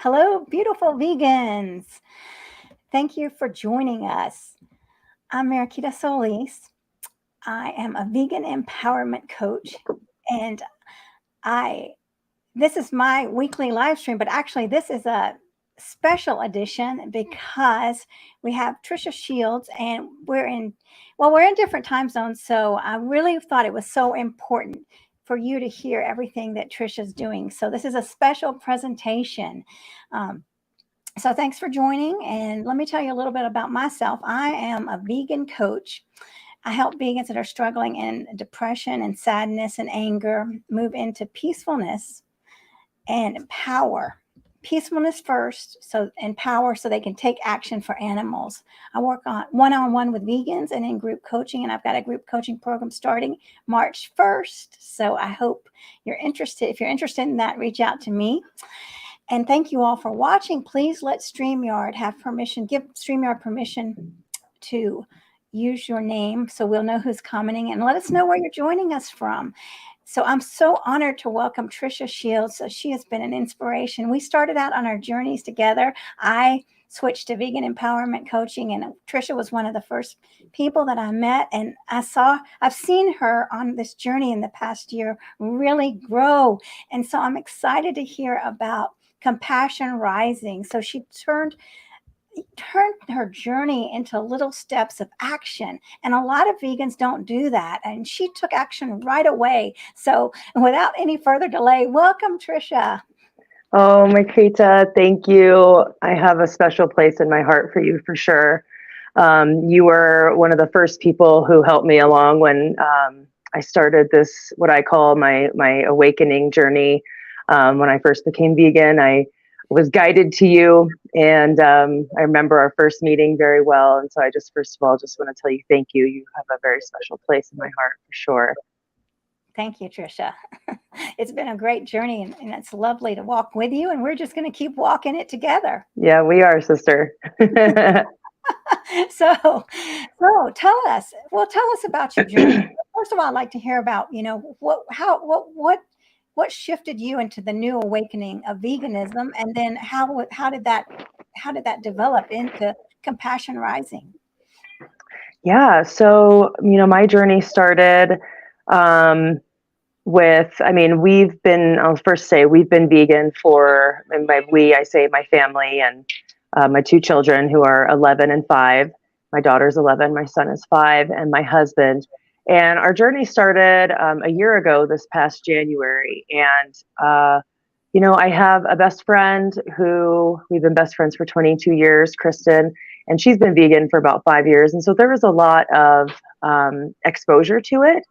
Hello, beautiful vegans. Thank you for joining us. I'm Mariquita Solis. I am a vegan empowerment coach, and I this is my weekly live stream, but actually this is a special edition because we have Tricia Shields and we're in different time zones, so I really thought it was so important for you to hear everything that Tricia's doing. So this is a special presentation. Um, so thanks for joining. And let me tell you a little bit about myself. I am a vegan coach. I help vegans that are struggling in depression and sadness and anger move into peacefulness and power. Peacefulness first, so and power so they can take action for animals. I work on one with vegans and in group coaching, and I've got a group coaching program starting March 1st. So I hope you're interested. If you're interested in that, reach out to me. And thank you all for watching. Please let StreamYard have permission, give StreamYard permission to use your name so we'll know who's commenting, and let us know where you're joining us from. So I'm so honored to welcome Tricia Shields. So she has been an inspiration. We started out on our journeys together. I switched to vegan empowerment coaching, and Tricia was one of the first people that I met. And I've seen her on this journey in the past year really grow. And so I'm excited to hear about Compassion Rising. So she turned her journey into little steps of action. And a lot of vegans don't do that. And she took action right away. So without any further delay, welcome, Tricia. Oh, Mariquita, thank you. I have a special place in my heart for you for sure. You were one of the first people who helped me along when I started this, what I call my awakening journey. When I first became vegan, I was guided to you, and I remember our first meeting very well. And so I just, first of all, just want to tell you thank you. You have a very special place in my heart for sure. Thank you, Tricia. It's been a great journey, and it's lovely to walk with you. And we're just going to keep walking it together. Yeah, we are, sister. So tell us about your journey. First of all, I'd like to hear about, what shifted you into the new awakening of veganism, and then how did that develop into Compassion Rising? Yeah, so my journey started um, I mean, I'll first say we've been vegan and I say my family and my two children who are 11 and 5. My daughter's 11, my son is 5, and my husband. And our journey started a year ago, this past January. And, I have a best friend who we've been best friends for 22 years, Kristen, and she's been vegan for about 5 years. And so there was a lot of exposure to it.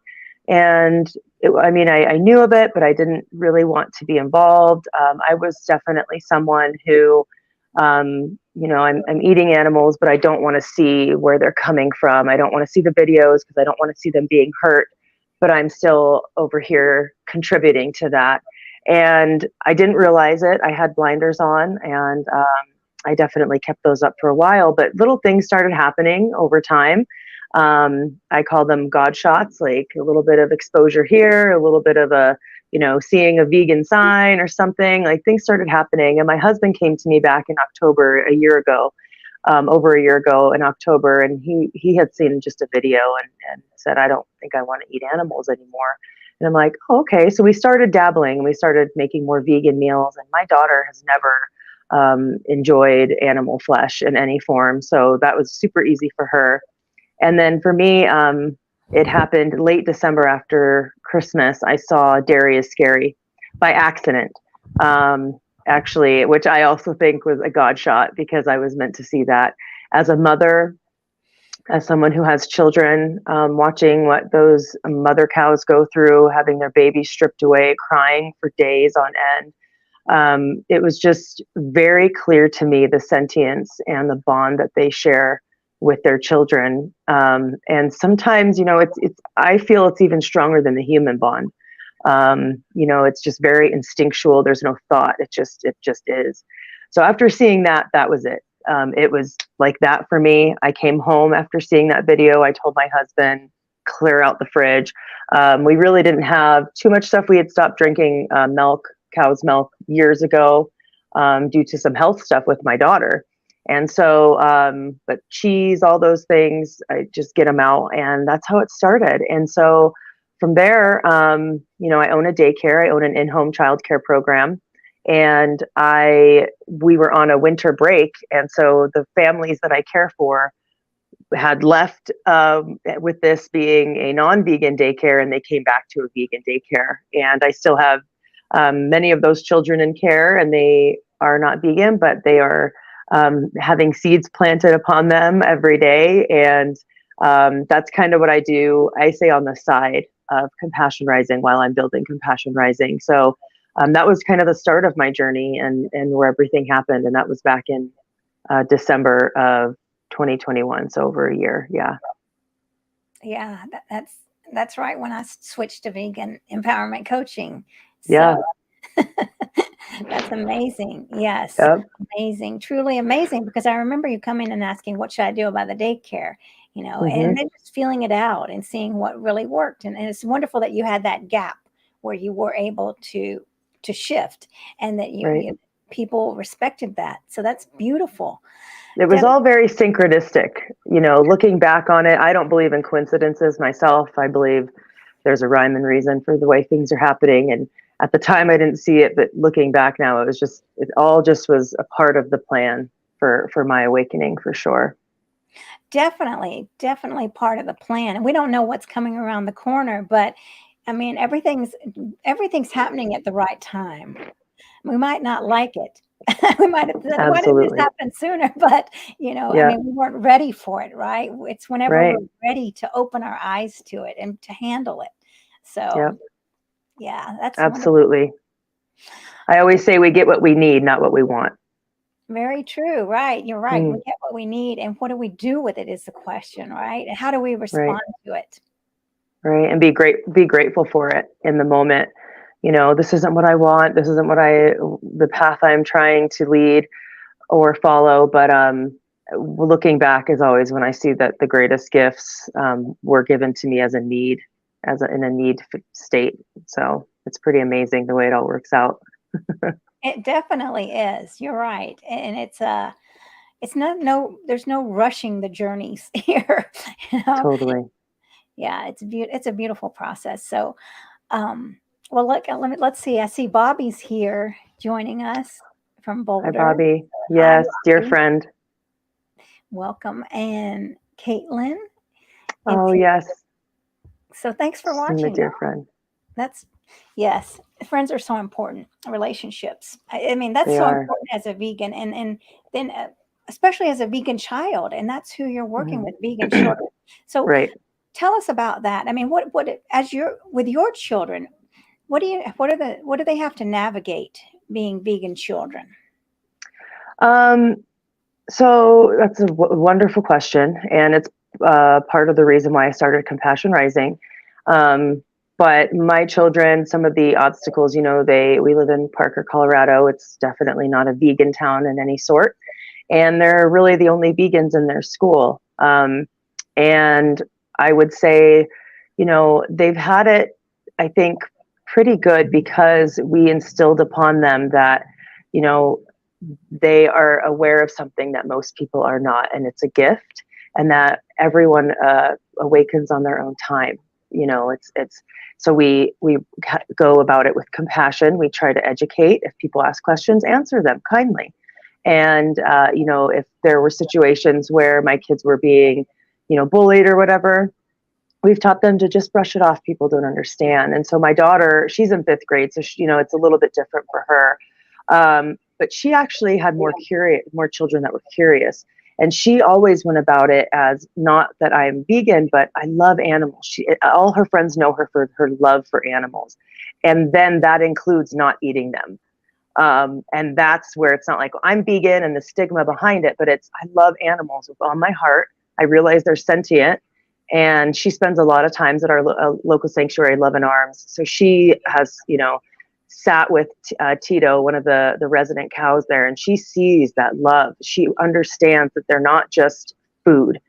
And I knew of it, but I didn't really want to be involved. I was definitely someone who, I'm eating animals, but I don't want to see where they're coming from. I don't want to see the videos because I don't want to see them being hurt, but I'm still over here contributing to that. And I didn't realize it. I had blinders on, and I definitely kept those up for a while, but little things started happening over time. I call them God shots, like a little bit of exposure here, a little bit of seeing a vegan sign or something. Like things started happening. And my husband came to me back in October a year ago, over a year ago in October. And he had seen just a video and said, I don't think I want to eat animals anymore. And I'm like, oh, okay. So we started dabbling and we started making more vegan meals. And my daughter has never enjoyed animal flesh in any form. So that was super easy for her. And then for me, it happened late December after Christmas. I saw Dairy is Scary by accident, actually, which I also think was a God shot because I was meant to see that. As a mother, as someone who has children, watching what those mother cows go through, having their babies stripped away, crying for days on end. It was just very clear to me the sentience and the bond that they share with their children. And sometimes, I feel it's even stronger than the human bond. It's just very instinctual. There's no thought. It just is. So after seeing that, that was it. It was like that for me. I came home after seeing that video. I told my husband, clear out the fridge. We really didn't have too much stuff. We had stopped drinking milk, cow's milk years ago. due to some health stuff with my daughter. And so, but cheese, all those things, I just get them out, and that's how it started. And so from there, I own a daycare. I own an in-home childcare program, and we were on a winter break. And so the families that I care for had left with this being a non-vegan daycare, and they came back to a vegan daycare. And I still have many of those children in care, and they are not vegan, but they are having seeds planted upon them every day. And that's kind of what I do, I say, on the side of Compassion Rising while I'm building Compassion Rising. So that was kind of the start of my journey, and where everything happened. And that was back in December of 2021. So over a year. Yeah. Yeah, that's right. When I switched to vegan empowerment coaching. So Yeah. that's amazing. Yes. Yep. Amazing. Truly amazing. Because I remember you coming and asking, what should I do about the daycare? Mm-hmm. And then just feeling it out and seeing what really worked. And it's wonderful that you had that gap where you were able to shift, and that people respected that. So that's beautiful. It was all very synchronistic. Looking back on it, I don't believe in coincidences myself. I believe there's a rhyme and reason for the way things are happening. And at the time I didn't see it, but looking back now, it all just was a part of the plan for my awakening, for sure. Definitely part of the plan. And we don't know what's coming around the corner, but I mean, everything's happening at the right time. We might not like it. We might have said, why didn't this happen sooner? But, I mean, we weren't ready for it, right? It's whenever we're ready to open our eyes to it and to handle it. So, yeah, that's absolutely wonderful. I always say we get what we need, not what we want. Very true. Right. You're right. We get what we need. And what do we do with it is the question, right? And how do we respond to it? Right. And be grateful for it in the moment. This isn't what I want. This isn't the path I'm trying to lead or follow. But looking back is always when I see that the greatest gifts were given to me as a need, in a need state. So it's pretty amazing the way it all works out. It definitely is. You're right. And there's no rushing the journeys here. Totally. Yeah. It's a beautiful process. So, well, look, let's see. I see Bobby's here joining us from Boulder. Hi, Bobby. Yes, Hi, Bobby. Dear friend. Welcome. And Caitlin. Oh, yes. So thanks for watching. My dear friend. Yes. Friends are so important. Relationships. I mean, that's so important as a vegan, and then especially as a vegan child, and that's who you're working with, vegan children. So tell us about that. I mean, with your children, what do they have to navigate being vegan children? So that's a wonderful question, and it's part of the reason why I started Compassion Rising. But my children, some of the obstacles, we live in Parker, Colorado. It's definitely not a vegan town in any sort, and they're really the only vegans in their school. And I would say, they've had it, I think, pretty good, because we instilled upon them that, they are aware of something that most people are not, and it's a gift, and that everyone awakens on their own time. So we go about it with compassion. We try to educate. If people ask questions, answer them kindly. And, if there were situations where my kids were being, bullied or whatever, we've taught them to just brush it off. People don't understand. And so my daughter, she's in 5th grade, so it's a little bit different for her. But she actually had more children that were curious. And she always went about it as not that I'm vegan, but I love animals. All her friends know her for her love for animals. And then that includes not eating them. And that's where it's not like I'm vegan and the stigma behind it, but I love animals with all my heart. I realize they're sentient. And she spends a lot of times at our local sanctuary, Love and Arms. So she has, sat with Tito, one of the resident cows there, and she sees that love. She understands that they're not just food.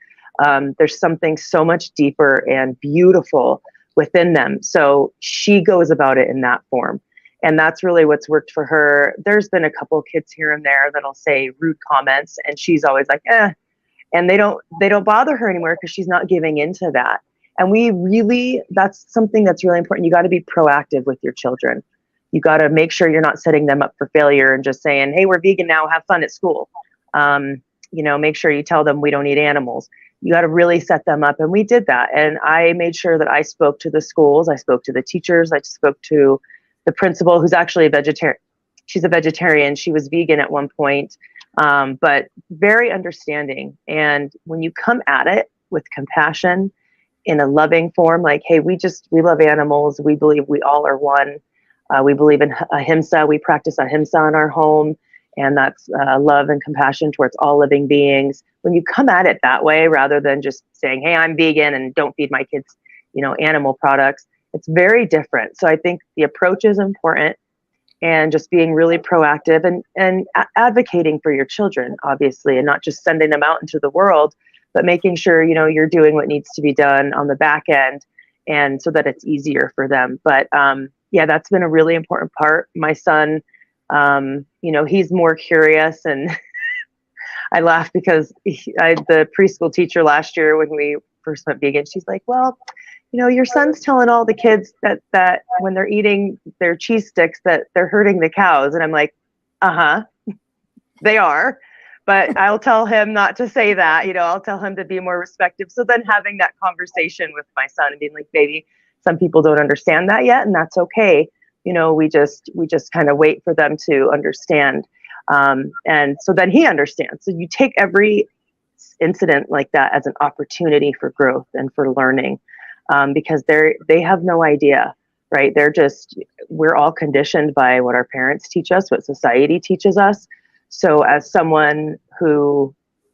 There's something so much deeper and beautiful within them. So she goes about it in that form. And that's really what's worked for her. There's been a couple kids here and there that'll say rude comments, and she's always like, and they don't bother her anymore because she's not giving into that. And that's something that's really important. You got to be proactive with your children. You got to make sure you're not setting them up for failure and just saying, hey, we're vegan now, have fun at school. Make sure you tell them we don't eat animals. You got to really set them up. And we did that. And I made sure that I spoke to the schools. I spoke to the teachers. I spoke to the principal, who's actually a vegetarian. She's a vegetarian. She was vegan at one point, but very understanding. And when you come at it with compassion in a loving form, like, hey, we love animals. We believe we all are one. We believe in ahimsa. We practice ahimsa in our home. And that's love and compassion towards all living beings. When you come at it that way, rather than just saying, hey, I'm vegan and don't feed my kids, animal products, it's very different. So I think the approach is important, and just being really proactive and advocating for your children, obviously, and not just sending them out into the world, but making sure, you're doing what needs to be done on the back end, and so that it's easier for them. But that's been a really important part. My son, he's more curious, and I laugh because the preschool teacher last year when we first went vegan, she's like, well, your son's telling all the kids that when they're eating their cheese sticks that they're hurting the cows. And I'm like, they are, but I'll tell him not to say that. I'll tell him to be more respectful. So then having that conversation with my son and being like, baby, some people don't understand that yet, and that's okay. We just kind of wait for them to understand. And so then he understands. So you take every incident like that as an opportunity for growth and for learning, because they have no idea, right? We're all conditioned by what our parents teach us, what society teaches us. So as someone who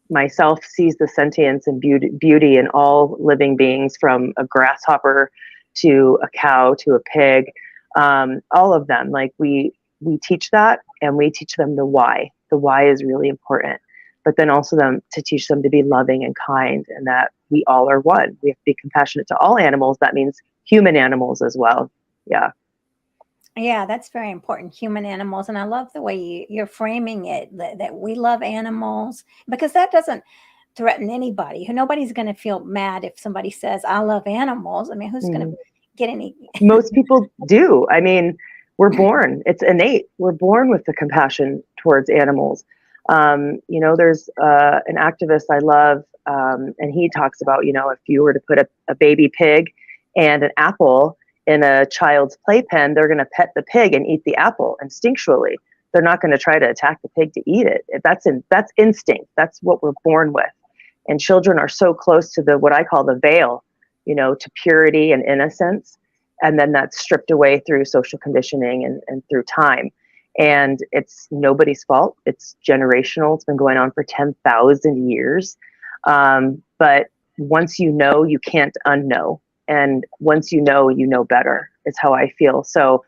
myself sees the sentience and beauty in all living beings, from a grasshopper to a cow to a pig, all of them, like we teach that, and we teach them the why. The why is really important, but then also to teach them to be loving and kind, and that we all are one. We have to be compassionate to all animals. That means human animals as well. Yeah. Yeah, that's very important. Human animals. And I love the way you're framing it, that we love animals, because that doesn't threaten anybody. Nobody's going to feel mad if somebody says, I love animals. I mean, who's going to get any? Most people do. I mean, we're born. It's innate. We're born with the compassion towards animals. There's an activist I love, and he talks about, if you were to put a baby pig and an apple in a child's playpen, they're going to pet the pig and eat the apple instinctually. They're not going to try to attack the pig to eat it. That's instinct. That's what we're born with. And children are so close to what I call the veil, to purity and innocence. And then that's stripped away through social conditioning and through time. And it's nobody's fault. It's generational. It's been going on for 10,000 years. But once you know, you can't unknow. And once you know better, is how I feel. So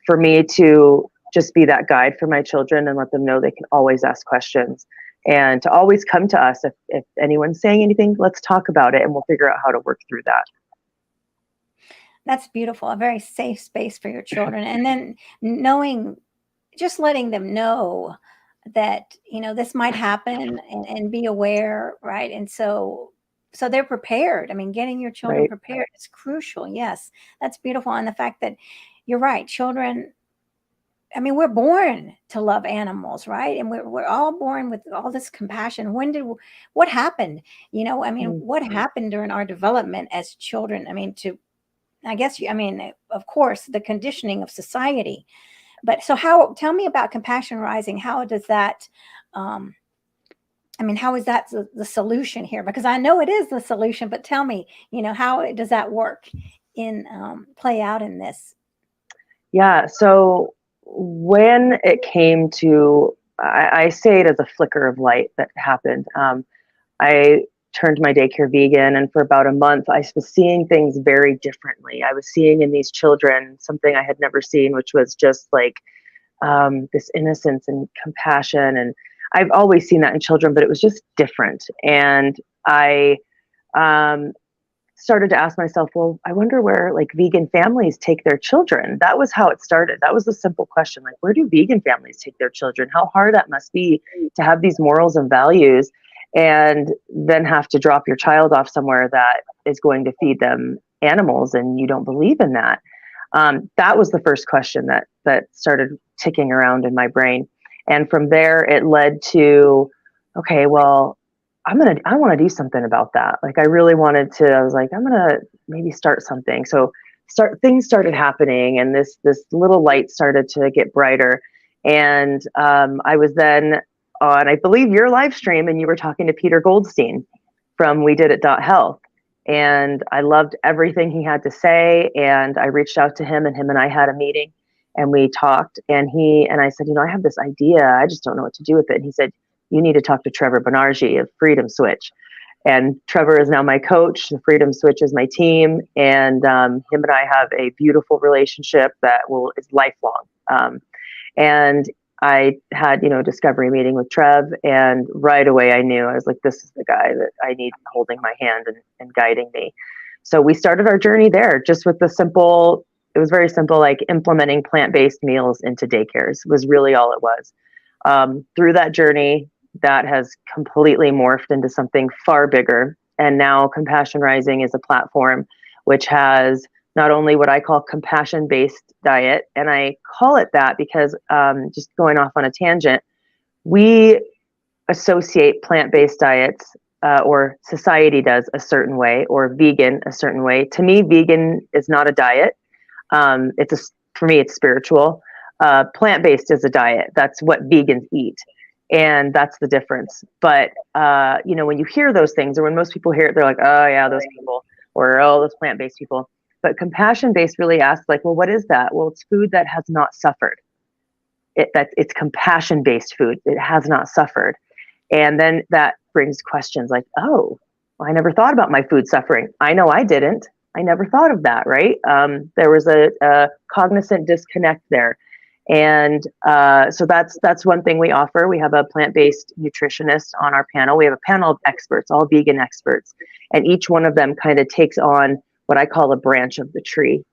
for me to just be that guide for my children and let them know they can always ask questions, and to always come to us. If anyone's saying anything, let's talk about it, and we'll figure out how to work through that. That's beautiful. A very safe space for your children. And then just letting them know that, this might happen, and be aware. Right. And so they're prepared. I mean, getting your children prepared is crucial. Yes, that's beautiful. And the fact that you're right, children, I mean, we're born to love animals, right? And we're all born with all this compassion. What happened? What happened during our development as children? I mean, of course, the conditioning of society. But so tell me about Compassion Rising. How does that, how is that the solution here? Because I know it is the solution, but tell me, how does that work play out in this? Yeah. So when it came to, I say it as a flicker of light that happened. I turned my daycare vegan, and for about a month, I was seeing things very differently. I was seeing in these children something I had never seen, which was just like this innocence and compassion. And I've always seen that in children, but it was just different. And I started to ask myself, well, I wonder where like vegan families take their children. That was how it started. That was the simple question. Like, where do vegan families take their children? How hard that must be to have these morals and values and then have to drop your child off somewhere that is going to feed them animals and you don't believe in that. That was the first question that started ticking around in my brain. And from there, it led to, okay, well, I want to do something about that. Like I really wanted to, I was like, I'm going to maybe start something. So things started happening and this little light started to get brighter. And I was then on, I believe, your live stream, and you were talking to Peter Goldstein from We Did It Health. And I loved everything he had to say. And I reached out to him and I had a meeting and we talked and I said, I have this idea. I just don't know what to do with it. And he said, you need to talk to Trevor Banerjee of Freedom Switch. And Trevor is now my coach. The Freedom Switch is my team. And him and I have a beautiful relationship that is lifelong. And I had, a discovery meeting with Trev. And right away I knew, I was like, this is the guy that I need holding my hand and guiding me. So we started our journey there just with it was very simple, like implementing plant-based meals into daycares was really all it was. Through that journey, that has completely morphed into something far bigger. And now Compassion Rising is a platform which has not only what I call compassion-based diet, and I call it that because just going off on a tangent, we associate plant-based diets or society does a certain way or vegan a certain way. To me, vegan is not a diet. For me, it's spiritual. Plant-based is a diet. That's what vegans eat. And that's the difference. But, when you hear those things or when most people hear it, they're like, oh yeah, those people, or oh, those plant-based people. But compassion-based really asks like, well, what is that? Well, it's food that has not suffered. It's compassion-based food. It has not suffered. And then that brings questions like, oh, well, I never thought about my food suffering. I know I didn't. I never thought of that, right? There was a cognizant disconnect there. And so that's one thing we offer. We have a plant-based nutritionist on our panel. We have a panel of experts, all vegan experts, and each one of them kind of takes on what I call a branch of the tree.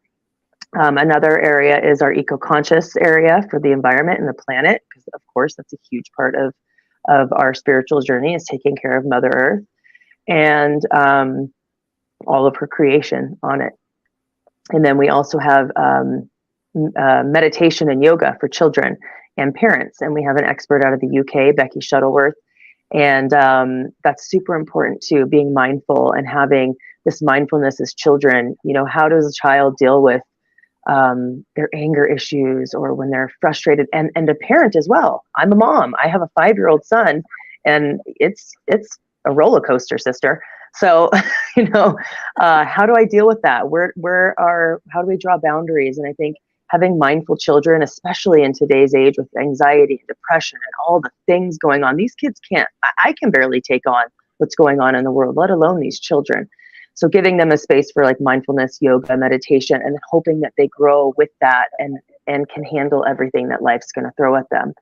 Another area is our eco-conscious area for the environment and the planet, because of course that's a huge part of our spiritual journey is taking care of Mother Earth and all of her creation on it. And then we also have meditation and yoga for children and parents. And we have an expert out of the UK, Becky Shuttleworth. And that's super important too, being mindful and having this mindfulness as children. How does a child deal with their anger issues or when they're frustrated and a parent as well. I'm a mom. I have a 5-year-old son and it's a roller coaster, sister. So, how do I deal with that? How do we draw boundaries? And I think having mindful children, especially in today's age with anxiety and depression and all the things going on, these kids I can barely take on what's going on in the world, let alone these children. So giving them a space for like mindfulness, yoga, meditation, and hoping that they grow with that and can handle everything that life's going to throw at them.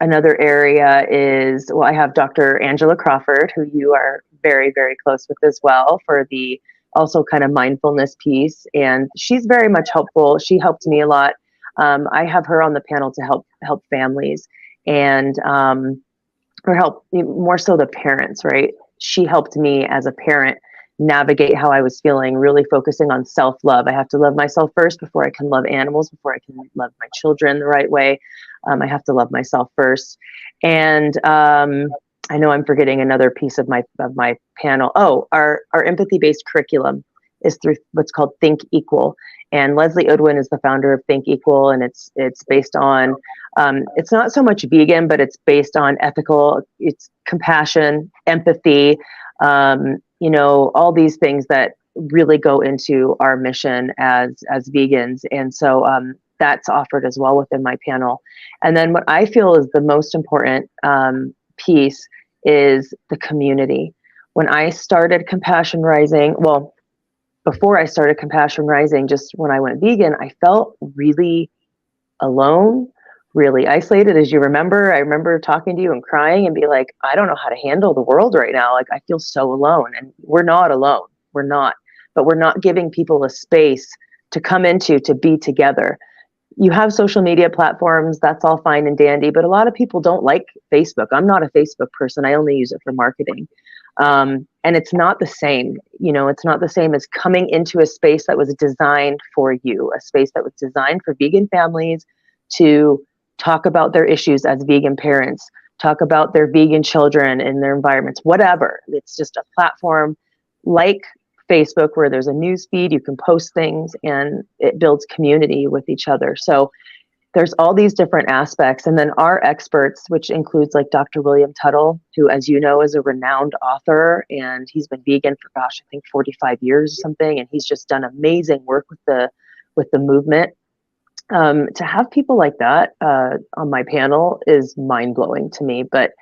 Another area is, I have Dr. Angela Crawford, who you are very, very close with as well for the also kind of mindfulness piece. And she's very much helpful. She helped me a lot. I have her on the panel to help families and or help more so the parents, right? She helped me as a parent navigate how I was feeling, really focusing on self-love. I have to love myself first before I can love animals, before I can love my children the right way. I have to love myself first. And I know I'm forgetting another piece of my panel. Oh, our empathy-based curriculum is through what's called Think Equal. And Leslie Odwin is the founder of Think Equal, and it's based on, it's not so much vegan, but it's based on ethical, it's compassion, empathy, all these things that really go into our mission as vegans. And so that's offered as well within my panel. And then what I feel is the most important piece is the community. When I started Compassion Rising, before I started Compassion Rising, just when I went vegan, I felt really alone, really isolated. As you remember, I remember talking to you and crying and be like, I don't know how to handle the world right now. Like, I feel so alone, and we're not alone. We're not. But we're not giving people a space to come into, to be together. You have social media platforms, that's all fine and dandy, but a lot of people don't like Facebook. I'm not a Facebook person. I only use it for marketing. And it's not the same, it's not the same as coming into a space that was designed for you, a space that was designed for vegan families to talk about their issues as vegan parents, talk about their vegan children in their environments, whatever. It's just a platform like Facebook where there's a news feed, you can post things, and it builds community with each other. So there's all these different aspects. And then our experts, which includes like Dr. William Tuttle, who, as you know, is a renowned author, and he's been vegan for, I think 45 years or something. And he's just done amazing work with the movement. To have people like that on my panel is mind blowing to me, but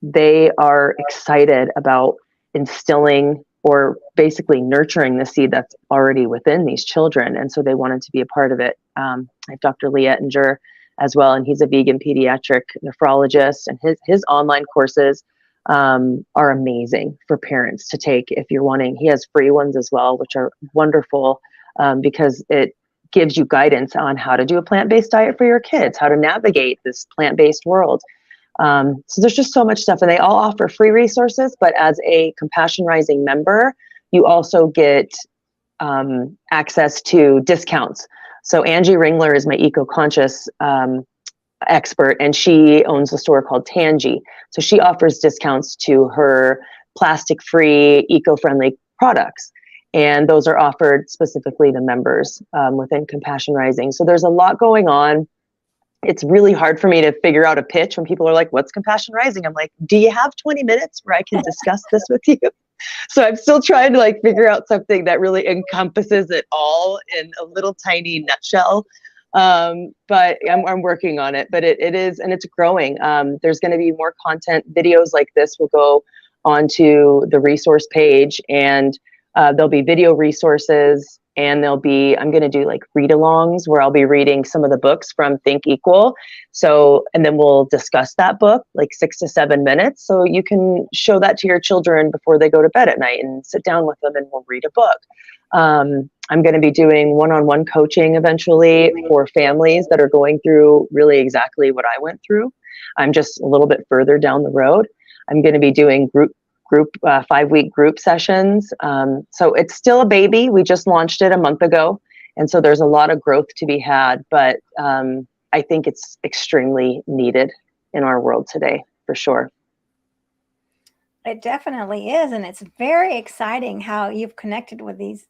they are excited about instilling or basically nurturing the seed that's already within these children. And so they wanted to be a part of it. I have Dr. Lee Ettinger as well, and he's a vegan pediatric nephrologist, and his online courses are amazing for parents to take if you're wanting. He has free ones as well, which are wonderful because it gives you guidance on how to do a plant-based diet for your kids, how to navigate this plant-based world. So there's just so much stuff, and they all offer free resources, but as a Compassion Rising member, you also get access to discounts. So Angie Ringler is my eco-conscious expert, and she owns a store called Tangy. So she offers discounts to her plastic-free, eco-friendly products. And those are offered specifically to members within Compassion Rising. So there's a lot going on. It's really hard for me to figure out a pitch when people are like, what's Compassion Rising? I'm like, do you have 20 minutes where I can discuss this with you? So I'm still trying to figure out something that really encompasses it all in a little tiny nutshell. But I'm working on it, but it is, and it's growing. There's going to be more content. Videos like this will go onto the resource page, and there'll be video resources, and I'm going to do read-alongs where I'll be reading some of the books from Think Equal. So, and then we'll discuss that book 6 to 7 minutes. So you can show that to your children before they go to bed at night and sit down with them and we'll read a book. I'm going to be doing one-on-one coaching eventually for families that are going through really exactly what I went through. I'm just a little bit further down the road. I'm going to be doing group 5-week group sessions. So it's still a baby. We just launched it a month ago. And so there's a lot of growth to be had, but I think it's extremely needed in our world today, for sure. It definitely is. And it's very exciting how you've connected with these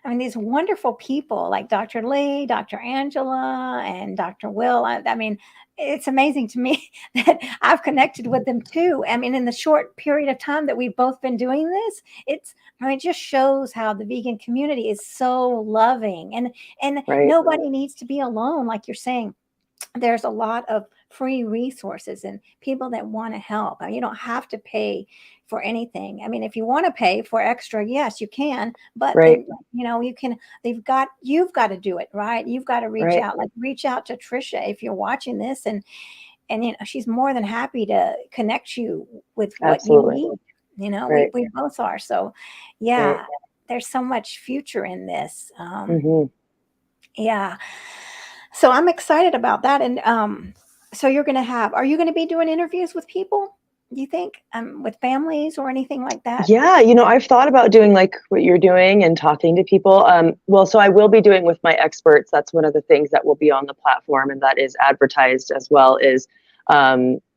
wonderful people like Dr. Lee, Dr. Angela, and Dr. Will. I mean, it's amazing to me that I've connected with them too. I mean, in the short period of time that we've both been doing this, it just shows how the vegan community is so loving, and Right. Nobody needs to be alone. Like you're saying, there's a lot of free resources and people that want to help. You don't have to pay for anything. I mean, if you want to pay for extra, yes, you can, but Right. then, you've got to do it, right? You've got to reach out to Tricia if you're watching this, and she's more than happy to connect you with what Absolutely. you need. Right. We both are. So yeah, Right. There's so much future in this. Yeah. So I'm excited about that. And so are you going to be doing interviews with people, do you think, with families or anything like that? Yeah, I've thought about doing what you're doing and talking to people. So I will be doing with my experts. That's one of the things that will be on the platform, and that is advertised as well, is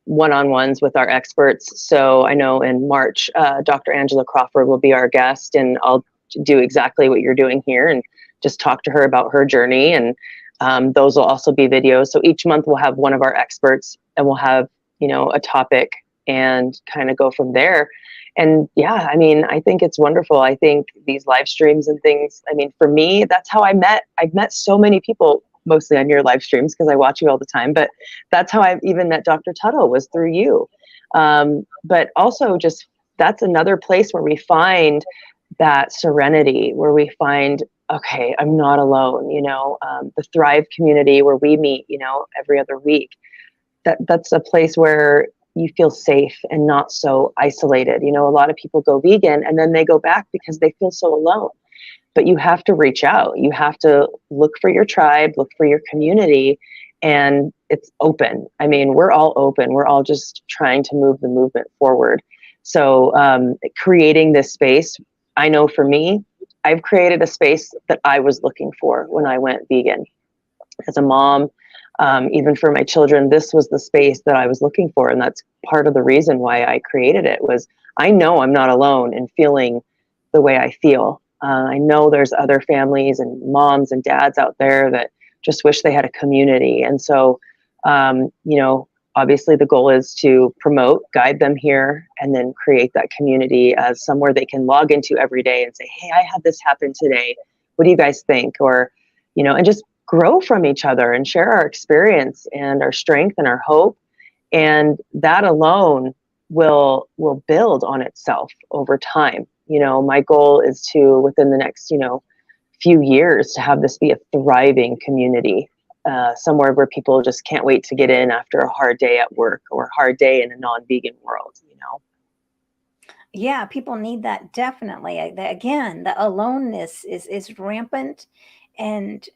one-on-ones with our experts. So I know in March, Dr. Angela Crawford will be our guest, and I'll do exactly what you're doing here and just talk to her about her journey. And those will also be videos. So each month we'll have one of our experts, and we'll have, a topic and kind of go from there. And yeah, I think it's wonderful. I think these live streams and things, for me, that's how I've met so many people, mostly on your live streams because I watch you all the time, but that's how I've even met Dr. Tuttle, was through you. But also just, that's another place where we find that serenity, where we find, okay, I'm not alone, the Thrive community where we meet, every other week. That's a place where you feel safe and not so isolated. You know, a lot of people go vegan and then they go back because they feel so alone. But you have to reach out. You have to look for your tribe, look for your community, and it's open. I mean, we're all open. We're all just trying to move the movement forward. So creating this space, I know for me, I've created a space that I was looking for when I went vegan. As a mom, even for my children, this was the space that I was looking for. And that's part of the reason why I created it. Was I know I'm not alone in feeling the way I feel. I know there's other families and moms and dads out there that just wish they had a community. And so, you know, obviously the goal is to promote, guide them here, and then create that community as somewhere they can log into every day and say, hey, I had this happen today. What do you guys think? Or, you know, and just grow from each other and share our experience and our strength and our hope. And that alone will build on itself over time. You know, my goal is to, within the next, you know, few years, to have this be a thriving community, somewhere where people just can't wait to get in after a hard day at work or a hard day in a non-vegan world, you know? Yeah, people need that, definitely. Again, the aloneness is rampant, and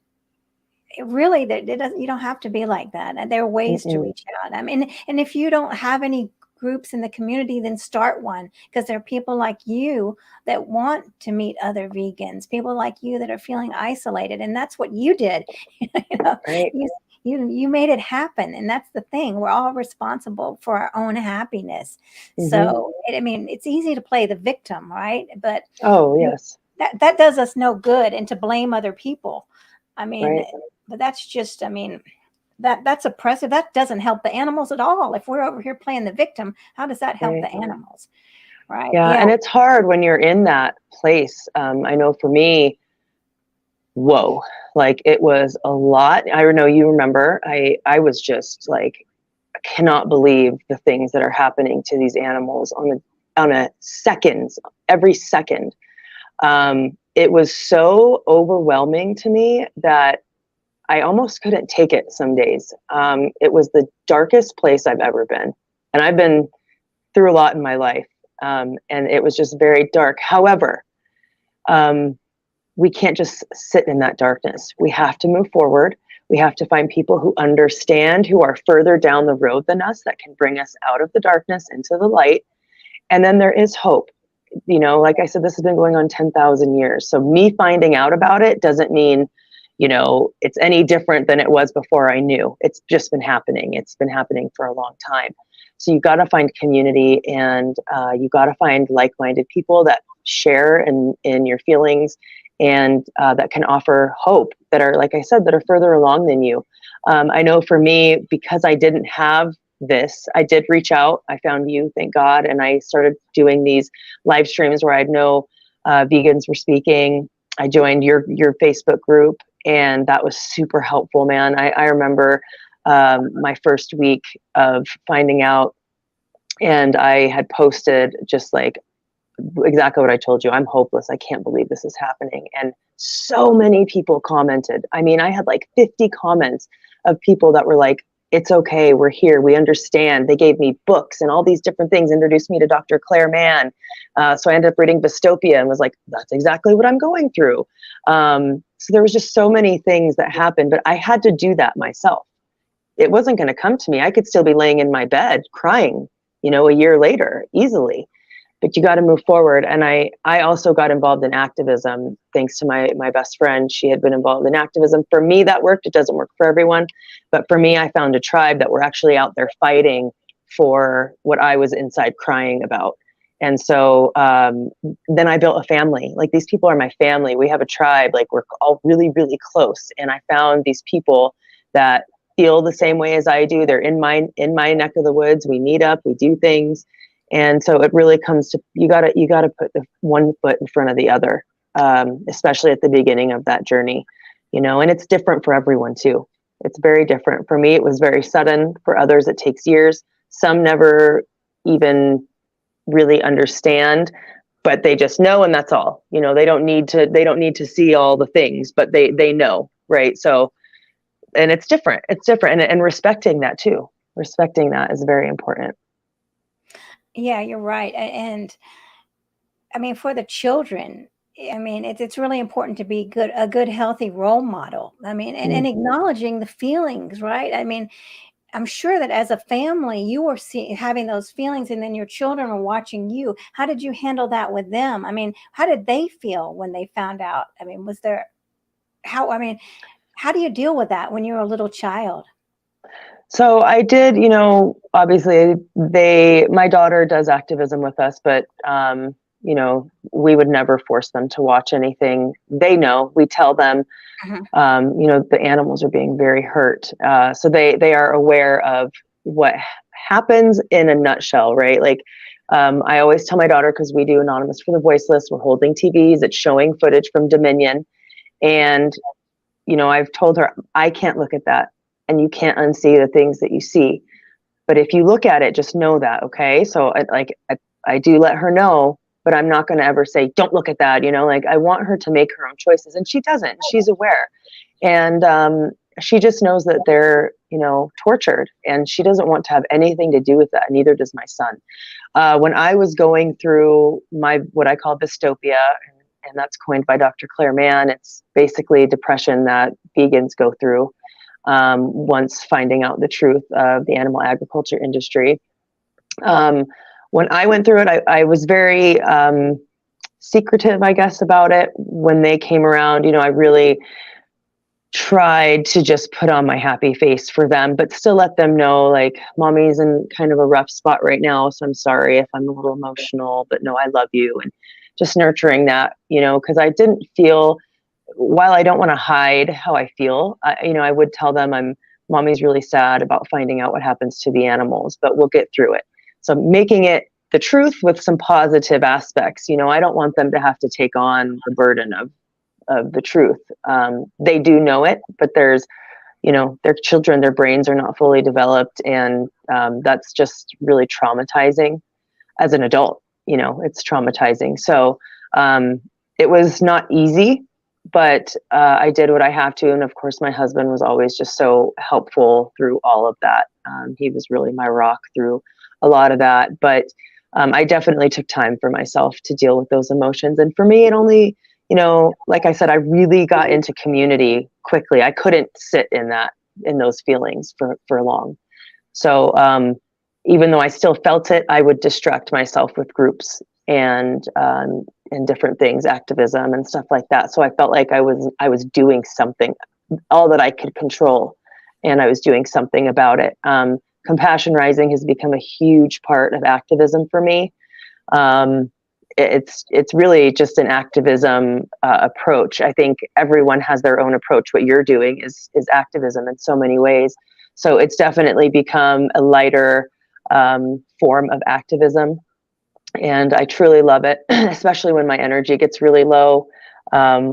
it really, that it doesn't, you don't have to be like that. And there are ways to Mm-mm. reach out. I mean, and if you don't have any groups in the community, then start one, because there are people like you that want to meet other vegans, people like you that are feeling isolated, and that's what you did. You know, Right. you made it happen, and that's the thing. We're all responsible for our own happiness. Mm-hmm. So, I mean, it's easy to play the victim, right? But Oh, yes. that does us no good, and to blame other people. I mean, Right. but that's just, I mean, that's oppressive. That doesn't help the animals at all. If we're over here playing the victim, how does that help Right. the animals? Right? Yeah. Yeah. And it's hard when you're in that place. I know for me, whoa, like it was a lot. I know you remember, I was just like, I cannot believe the things that are happening to these animals on a seconds, every second. It was so overwhelming to me that I almost couldn't take it some days. It was the darkest place I've ever been. And I've been through a lot in my life. And it was just very dark. However, we can't just sit in that darkness. We have to move forward. We have to find people who understand, who are further down the road than us, that can bring us out of the darkness into the light. And then there is hope. You know, like I said, this has been going on 10,000 years. So me finding out about it doesn't mean, you know, it's any different than it was before I knew. It's just been happening. It's been happening for a long time. So you got to find community, and you got to find like-minded people that share in your feelings, and that can offer hope, that are, like I said, that are further along than you. I know for me, because I didn't have this, I did reach out. I found you, thank God, and I started doing these live streams where I'd know vegans were speaking. I joined your Facebook group, and that was super helpful, man. I remember my first week of finding out, and I had posted just like exactly what I told you. I'm hopeless. I can't believe this is happening. And so many people commented. I mean, I had like 50 comments of people that were like, it's okay, we're here, we understand. They gave me books and all these different things, introduced me to Dr. Claire Mann. So I ended up reading Dystopia and was like, that's exactly what I'm going through. So there was just so many things that happened, but I had to do that myself. It wasn't going to come to me. I could still be laying in my bed crying, you know, a year later, easily. But you got to move forward. And I also got involved in activism thanks to my best friend. She had been involved in activism. For me, that worked. It doesn't work for everyone. But for me, I found a tribe that were actually out there fighting for what I was inside crying about. And so then I built a family. Like, these people are my family. We have a tribe. Like, we're all really, really close. And I found these people that feel the same way as I do. They're in my neck of the woods. We meet up, we do things. And so it really comes to, you gotta put the one foot in front of the other, especially at the beginning of that journey, you know. And it's different for everyone too. It's very different. For me, it was very sudden. For others, it takes years. Some never even really understand, but they just know, and that's all. You know, they don't need to see all the things, but they know, right? So, and it's different. It's different, and respecting that too. Respecting that is very important. Yeah, you're right. And I mean, for the children, I mean, it's really important to be a good, healthy role model. I mean, and acknowledging the feelings, right? I mean, I'm sure that as a family, you were having those feelings, and then your children were watching you. How did you handle that with them? I mean, how did they feel when they found out? I mean, was there how? I mean, how do you deal with that when you're a little child? So I did, obviously my daughter does activism with us, but, we would never force them to watch anything. They know, we tell them, Mhm. the animals are being very hurt. So they are aware of what happens in a nutshell, right? Like, I always tell my daughter, because we do Anonymous for the Voiceless, we're holding TVs, it's showing footage from Dominion. And I've told her, I can't look at that, and you can't unsee the things that you see. But if you look at it, just know that, okay? So I do let her know, but I'm not going to ever say, don't look at that. Like, I want her to make her own choices, and she doesn't. She's aware, and she just knows that they're, tortured, and she doesn't want to have anything to do with that. Neither does my son. When I was going through what I call dystopia, and that's coined by Dr. Claire Mann, it's basically depression that vegans go through once finding out the truth of the animal agriculture industry. Um, when I went through it, I was very secretive, I guess, about it. When they came around, I really tried to just put on my happy face for them, but still let them know, like, mommy's in kind of a rough spot right now, so I'm sorry if I'm a little emotional, but no, I love you. And just nurturing that, because I didn't feel, while I don't want to hide how I feel, I would tell them, mommy's really sad about finding out what happens to the animals, but we'll get through it. So making it the truth with some positive aspects. I don't want them to have to take on the burden of the truth. They do know it, but they're children, their brains are not fully developed. And that's just really traumatizing as an adult. It's traumatizing. So it was not easy, but I did what I have to. And of course, my husband was always just so helpful through all of that. He was really my rock through a lot of that. But I definitely took time for myself to deal with those emotions. And for me, it only, like I said, I really got into community quickly. I couldn't sit in those feelings for long. So even though I still felt it, I would distract myself with groups and different things, activism and stuff like that. So I felt like I was doing something, all that I could control, and I was doing something about it. Compassion Rising has become a huge part of activism for me. It's really just an activism approach. I think everyone has their own approach. What you're doing is activism in so many ways. So it's definitely become a lighter form of activism, and I truly love it, especially when my energy gets really low,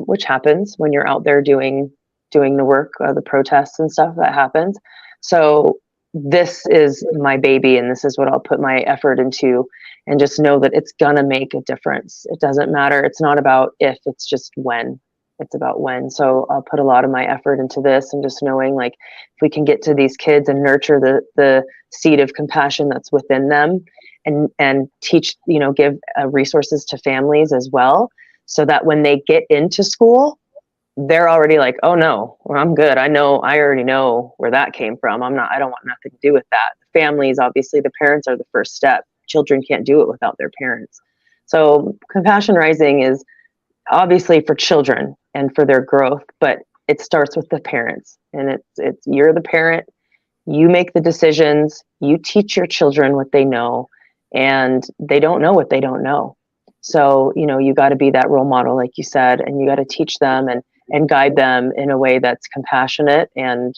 which happens when you're out there doing the work, the protests and stuff that happens. So this is my baby, and this is what I'll put my effort into, and just know that it's gonna make a difference. It doesn't matter. It's not about if, it's just when. It's about when. So I'll put a lot of my effort into this, and just knowing, like, if we can get to these kids and nurture the seed of compassion that's within them, and teach, give resources to families as well, so that when they get into school, they're already like, oh no, well, I'm good. I already know where that came from. I don't want nothing to do with that. Families, obviously, the parents are the first step. Children can't do it without their parents. So Compassion Rising is obviously for children and for their growth, but it starts with the parents. And it's you're the parent, you make the decisions, you teach your children what they know, and they don't know what they don't know. So, you got to be that role model, like you said, and you got to teach them and guide them in a way that's compassionate. And,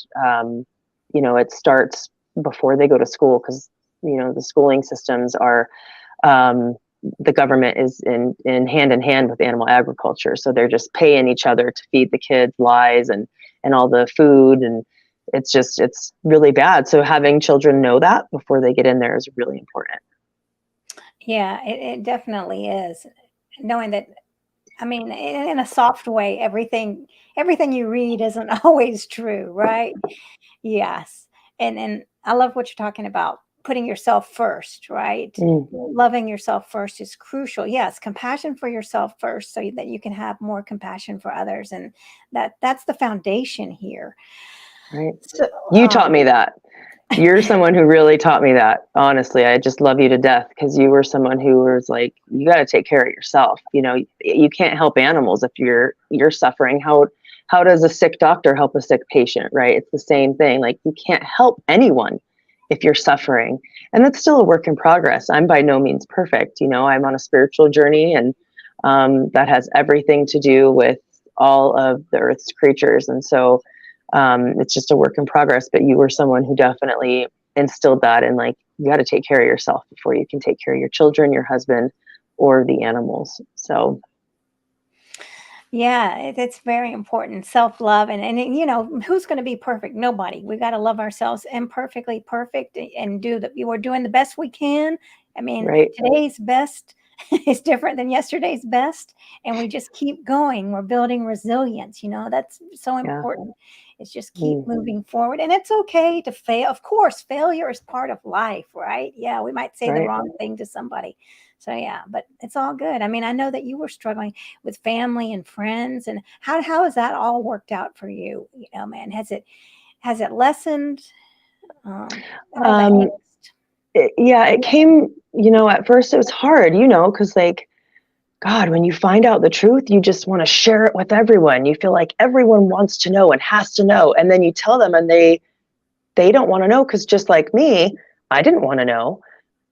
it starts before they go to school, because, the schooling systems are, the government is in hand with animal agriculture. So they're just paying each other to feed the kids lies and all the food. And it's really bad. So having children know that before they get in there is really important. Yeah, it definitely is. Knowing that, I mean, in a soft way, everything you read isn't always true, right? Yes. And I love what you're talking about, putting yourself first, right? Mm, Loving yourself first is crucial. Yes, compassion for yourself first so that you can have more compassion for others. And that's the foundation here. right. So, You taught me that. You're someone who really taught me that. Honestly, I just love you to death because you were someone who was like, you got to take care of yourself. You know, you can't help animals if you're suffering. How does a sick doctor help a sick patient, right? It's the same thing. Like, you can't help anyone if you're suffering. And that's still a work in progress. I'm by no means perfect. You know, I'm on a spiritual journey, and that has everything to do with all of the earth's creatures. And so it's just a work in progress. But you were someone who definitely instilled that, and like, you got to take care of yourself before you can take care of your children, your husband, or the animals. So yeah, it's very important. Self-love, and you know, who's going to be perfect? Nobody. We got to love ourselves imperfectly perfect and we're doing the best we can. I mean, right. today's best is different than yesterday's best, and we just keep going. We're building resilience, you know. That's so Yeah. important. It's just keep Mm, moving forward, and it's okay to fail. Of course, failure is part of life, right? Yeah, we might say the right. wrong thing to somebody. So yeah, but it's all good. I mean, I know that you were struggling with family and friends, and how has that all worked out for you? You know, man, has it lessened all the Um, angst? yeah, it came, at first it was hard, because like, God, when you find out the truth, you just want to share it with everyone. You feel like everyone wants to know and has to know. And then you tell them and they don't want to know, because just like me, I didn't want to know,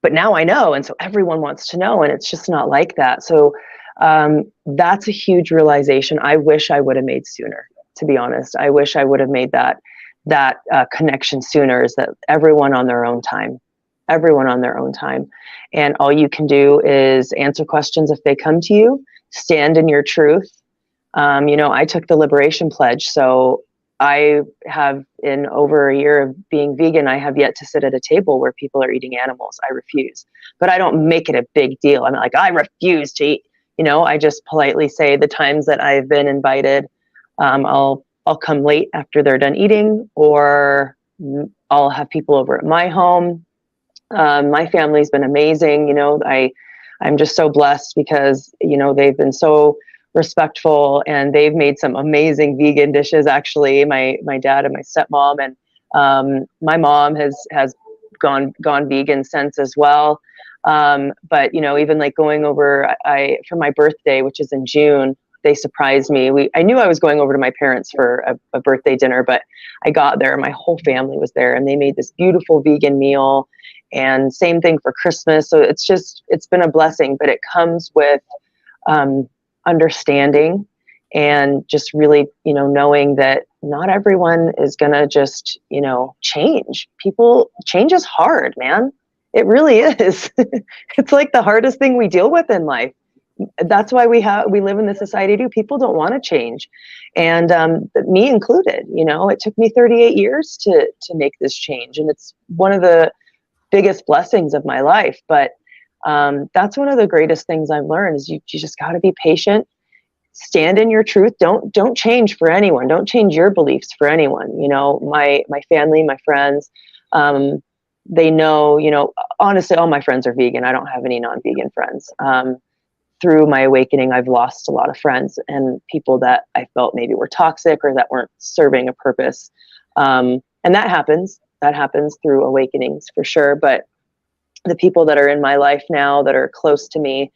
but now I know. And so everyone wants to know, and it's just not like that. So that's a huge realization I wish I would have made sooner, to be honest. I wish I would have made that connection sooner, is that everyone on their own time, everyone on their own time. And all you can do is answer questions if they come to you, stand in your truth. I took the liberation pledge. So I have, in over a year of being vegan, I have yet to sit at a table where people are eating animals. I refuse, but I don't make it a big deal. I'm like, I refuse to eat, I just politely say the times that I've been invited, I'll come late after they're done eating, or I'll have people over at my home. My family's been amazing. I'm just so blessed because, they've been so respectful, and they've made some amazing vegan dishes. Actually, my dad and my stepmom, and my mom has gone vegan since as well. But even like going over, for my birthday, which is in June, they surprised me. I knew I was going over to my parents for a birthday dinner, but I got there, my whole family was there, and they made this beautiful vegan meal. And same thing for Christmas. So it's been a blessing, but it comes with understanding, and just really, knowing that not everyone is going to just, change. Change is hard, man. It really is. It's like the hardest thing we deal with in life. That's why we live in the society too. People don't want to change. And me included, it took me 38 years to make this change. And it's one of the biggest blessings of my life. But that's one of the greatest things I've learned, is you just got to be patient, stand in your truth. Don't change for anyone. Don't change your beliefs for anyone. My family, my friends, they know, honestly, all my friends are vegan. I don't have any non-vegan friends. Through my awakening, I've lost a lot of friends and people that I felt maybe were toxic or that weren't serving a purpose. And that happens. That happens through awakenings for sure. But the people that are in my life now that are close to me,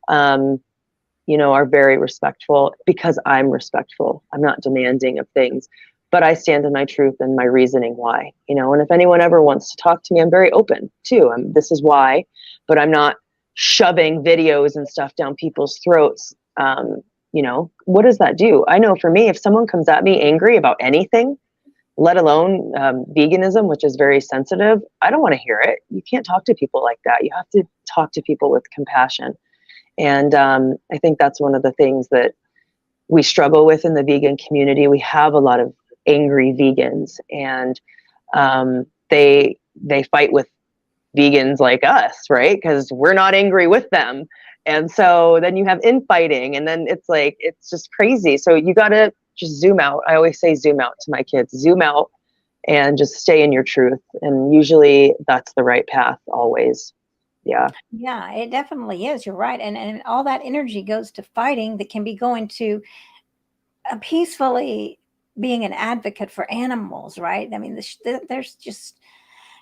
are very respectful, because I'm respectful. I'm not demanding of things, but I stand in my truth and my reasoning why, and if anyone ever wants to talk to me, I'm very open too. This is why, but I'm not shoving videos and stuff down people's throats. What does that do? I know for me, if someone comes at me angry about anything, let alone veganism, which is very sensitive, I don't want to hear it. You can't talk to people like that. You have to talk to people with compassion. And I think that's one of the things that we struggle with in the vegan community. We have a lot of angry vegans, and they fight with vegans like us, right? Because we're not angry with them. And so then you have infighting, and then it's just crazy. So you got to just zoom out. I always say zoom out to my kids. Zoom out and just stay in your truth. And usually that's the right path always. Yeah. Yeah, it definitely is. You're right. And all that energy goes to fighting that can be going to peacefully being an advocate for animals, right? I mean, there's just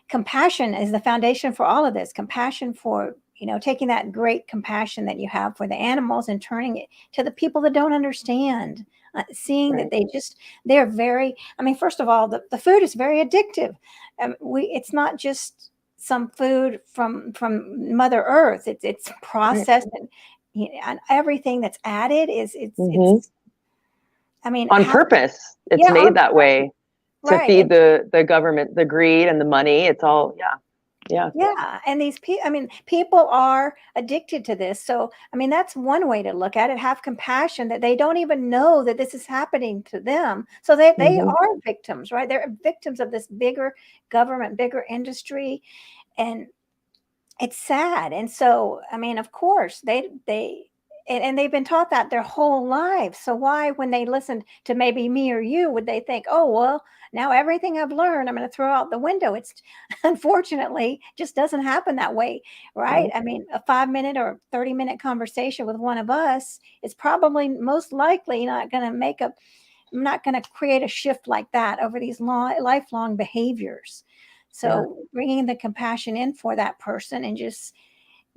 compassion is the foundation for all of this. Compassion for, taking that great compassion that you have for the animals and turning it to the people that don't understand, seeing that they're very, I mean, first of all, the food is very addictive. It's not just some food from Mother Earth. It's processed and everything that's added it's I mean, on purpose. It's made that way to feed the government, the greed and the money. It's all, yeah. And these people, I mean, people are addicted to this. So, I mean, that's one way to look at it. Have compassion that they don't even know that this is happening to them. So they are victims, right? They're victims of this bigger government, bigger industry. And it's sad. And so, I mean, of course, and they've been taught that their whole lives. So why, when they listened to maybe me or you, would they think, oh, well, now everything I've learned, I'm going to throw out the window? It's unfortunately just doesn't happen that way, right? I mean, a 5-minute or 30-minute conversation with one of us is probably most likely not going to create a shift like that over these lifelong behaviors. So bringing the compassion in for that person and just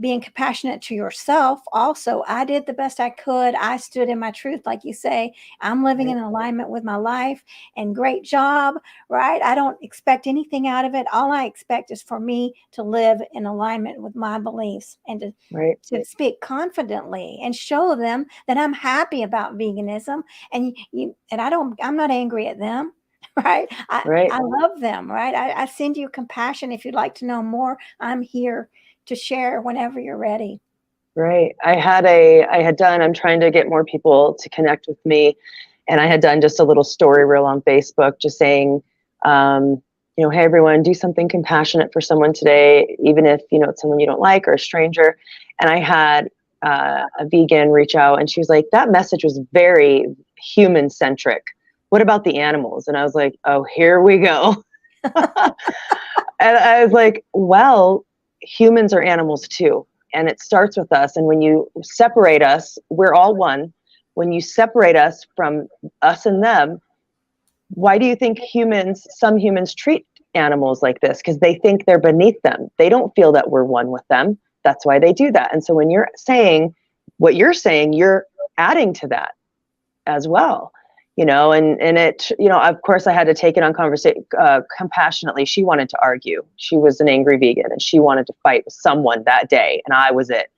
being compassionate to yourself. Also, I did the best I could. I stood in my truth. Like you say, I'm living in alignment with my life, and great job, right? I don't expect anything out of it. All I expect is for me to live in alignment with my beliefs and to speak confidently and show them that I'm happy about veganism. And I'm not angry at them. Right. I love them. Right. I send you compassion. If you'd like to know more, I'm here to share whenever you're ready. Right. I'm trying to get more people to connect with me. And I had done just a little story reel on Facebook, just saying, hey, everyone, do something compassionate for someone today, even if, it's someone you don't like or a stranger. And I had a vegan reach out, and she was like, that message was very human centric. What about the animals? And I was like, oh, here we go. And I was like, well, humans are animals too. And it starts with us. And when you separate us, we're all one. When you separate us from us and them, why do you think some humans treat animals like this? Because they think they're beneath them. They don't feel that we're one with them. That's why they do that. And so when you're saying what you're saying, you're adding to that as well. And it, of course I had to take it on compassionately. She wanted to argue. She was an angry vegan and she wanted to fight with someone that day. And I was it.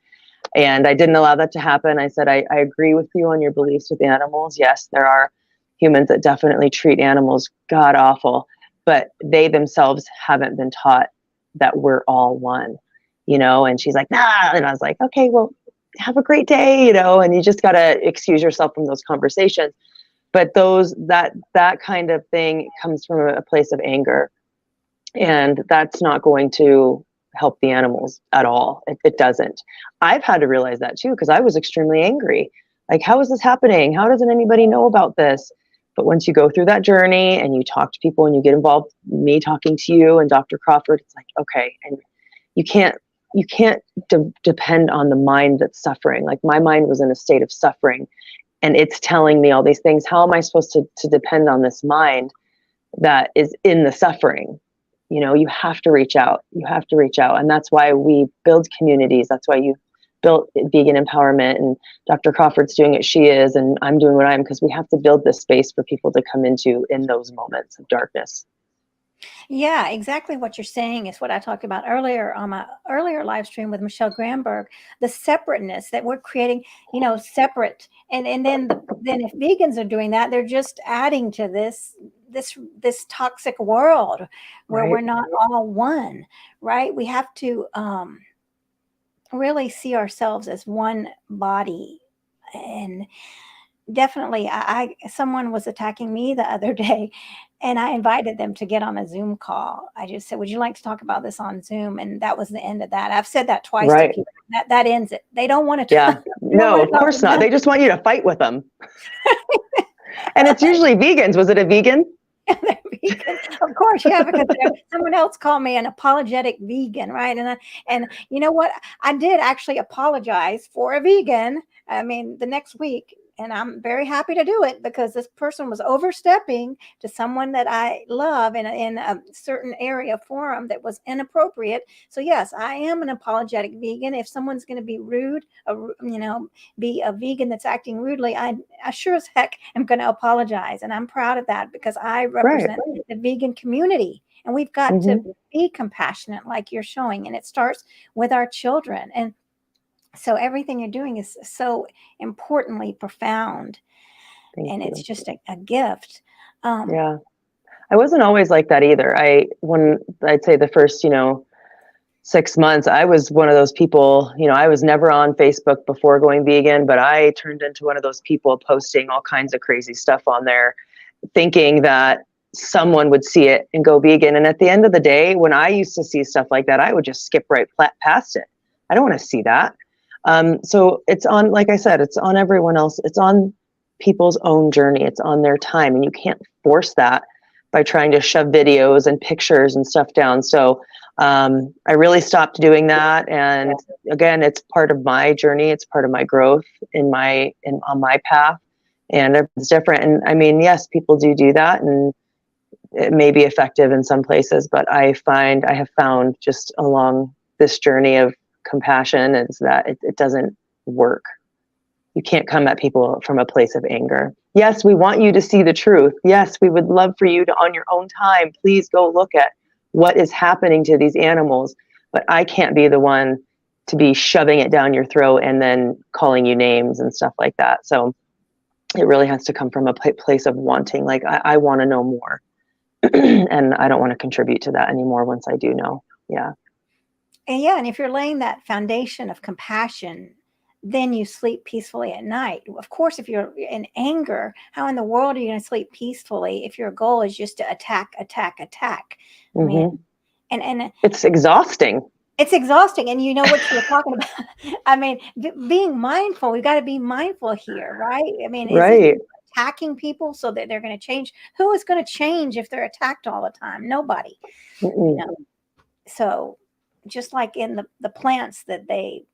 And I didn't allow that to happen. I said, I agree with you on your beliefs with animals. Yes, there are humans that definitely treat animals god awful, but they themselves haven't been taught that we're all one, and she's like, nah. And I was like, okay, well, have a great day, and you just got to excuse yourself from those conversations. But that kind of thing comes from a place of anger, and that's not going to help the animals at all. It doesn't. I've had to realize that too, because I was extremely angry. Like, how is this happening? How doesn't anybody know about this? But once you go through that journey and you talk to people and you get involved, me talking to you and Dr. Crawford, it's like, okay, and you can't depend on the mind that's suffering. Like, my mind was in a state of suffering, and it's telling me all these things. How am I supposed to depend on this mind that is in the suffering? You have to reach out. You have to reach out. And that's why we build communities. That's why you built vegan empowerment, and Dr. Crawford's doing it. She is, and I'm doing what I am, because we have to build this space for people to come into in those moments of darkness. Yeah, exactly what you're saying is what I talked about earlier on my earlier live stream with Michelle Gramberg, the separateness that we're creating, separate. And then if vegans are doing that, they're just adding to this toxic world where we're not all one, right? We have to really see ourselves as one body. And definitely, someone was attacking me the other day, and I invited them to get on a Zoom call. I just said, would you like to talk about this on Zoom? And that was the end of that. I've said that twice to people. That ends it. They don't want to talk. No, of course not. They just want you to fight with them. And it's usually vegans. Was it a vegan? They're vegan. Of course, yeah, because someone else called me an apologetic vegan, right? And you know what? I did actually apologize for a vegan. I mean, the next week, and I'm very happy to do it because this person was overstepping to someone that I love in a certain area forum that was inappropriate. So yes, I am an apologetic vegan. If someone's going to be rude, be a vegan that's acting rudely, I sure as heck am going to apologize. And I'm proud of that because I represent the vegan community. And we've got to be compassionate like you're showing. And it starts with our children. And so everything you're doing is so importantly profound. Thank you. It's just a gift. Yeah. I wasn't always like that either. When I'd say the first, 6 months, I was one of those people, I was never on Facebook before going vegan, but I turned into one of those people posting all kinds of crazy stuff on there, thinking that someone would see it and go vegan. And at the end of the day, when I used to see stuff like that, I would just skip right past it. I don't want to see that. So it's on, like I said, it's on everyone else. It's on people's own journey. It's on their time. And you can't force that by trying to shove videos and pictures and stuff down. So I really stopped doing that. And again, it's part of my journey. It's part of my growth on my path. And it's different. And I mean, yes, people do that, and it may be effective in some places, but I have found just along this journey of compassion is that it doesn't work. You can't come at people from a place of anger. Yes, we want you to see the truth. Yes, we would love for you to, on your own time, please go look at what is happening to these animals. But I can't be the one to be shoving it down your throat and then calling you names and stuff like that. So it really has to come from a place of wanting, like, I want to know more. And I don't want to contribute to that anymore once I do know. Yeah. And if you're laying that foundation of compassion, then you sleep peacefully at night. Of course, if you're in anger, how in the world are you going to sleep peacefully if your goal is just to attack? I mean, and it's exhausting. It's exhausting. And you know what you're talking about. I mean, being mindful, we've got to be mindful here, right? I mean, is it attacking people so that they're going to change? Who is going to change if they're attacked all the time? Nobody. So just like in the plants that they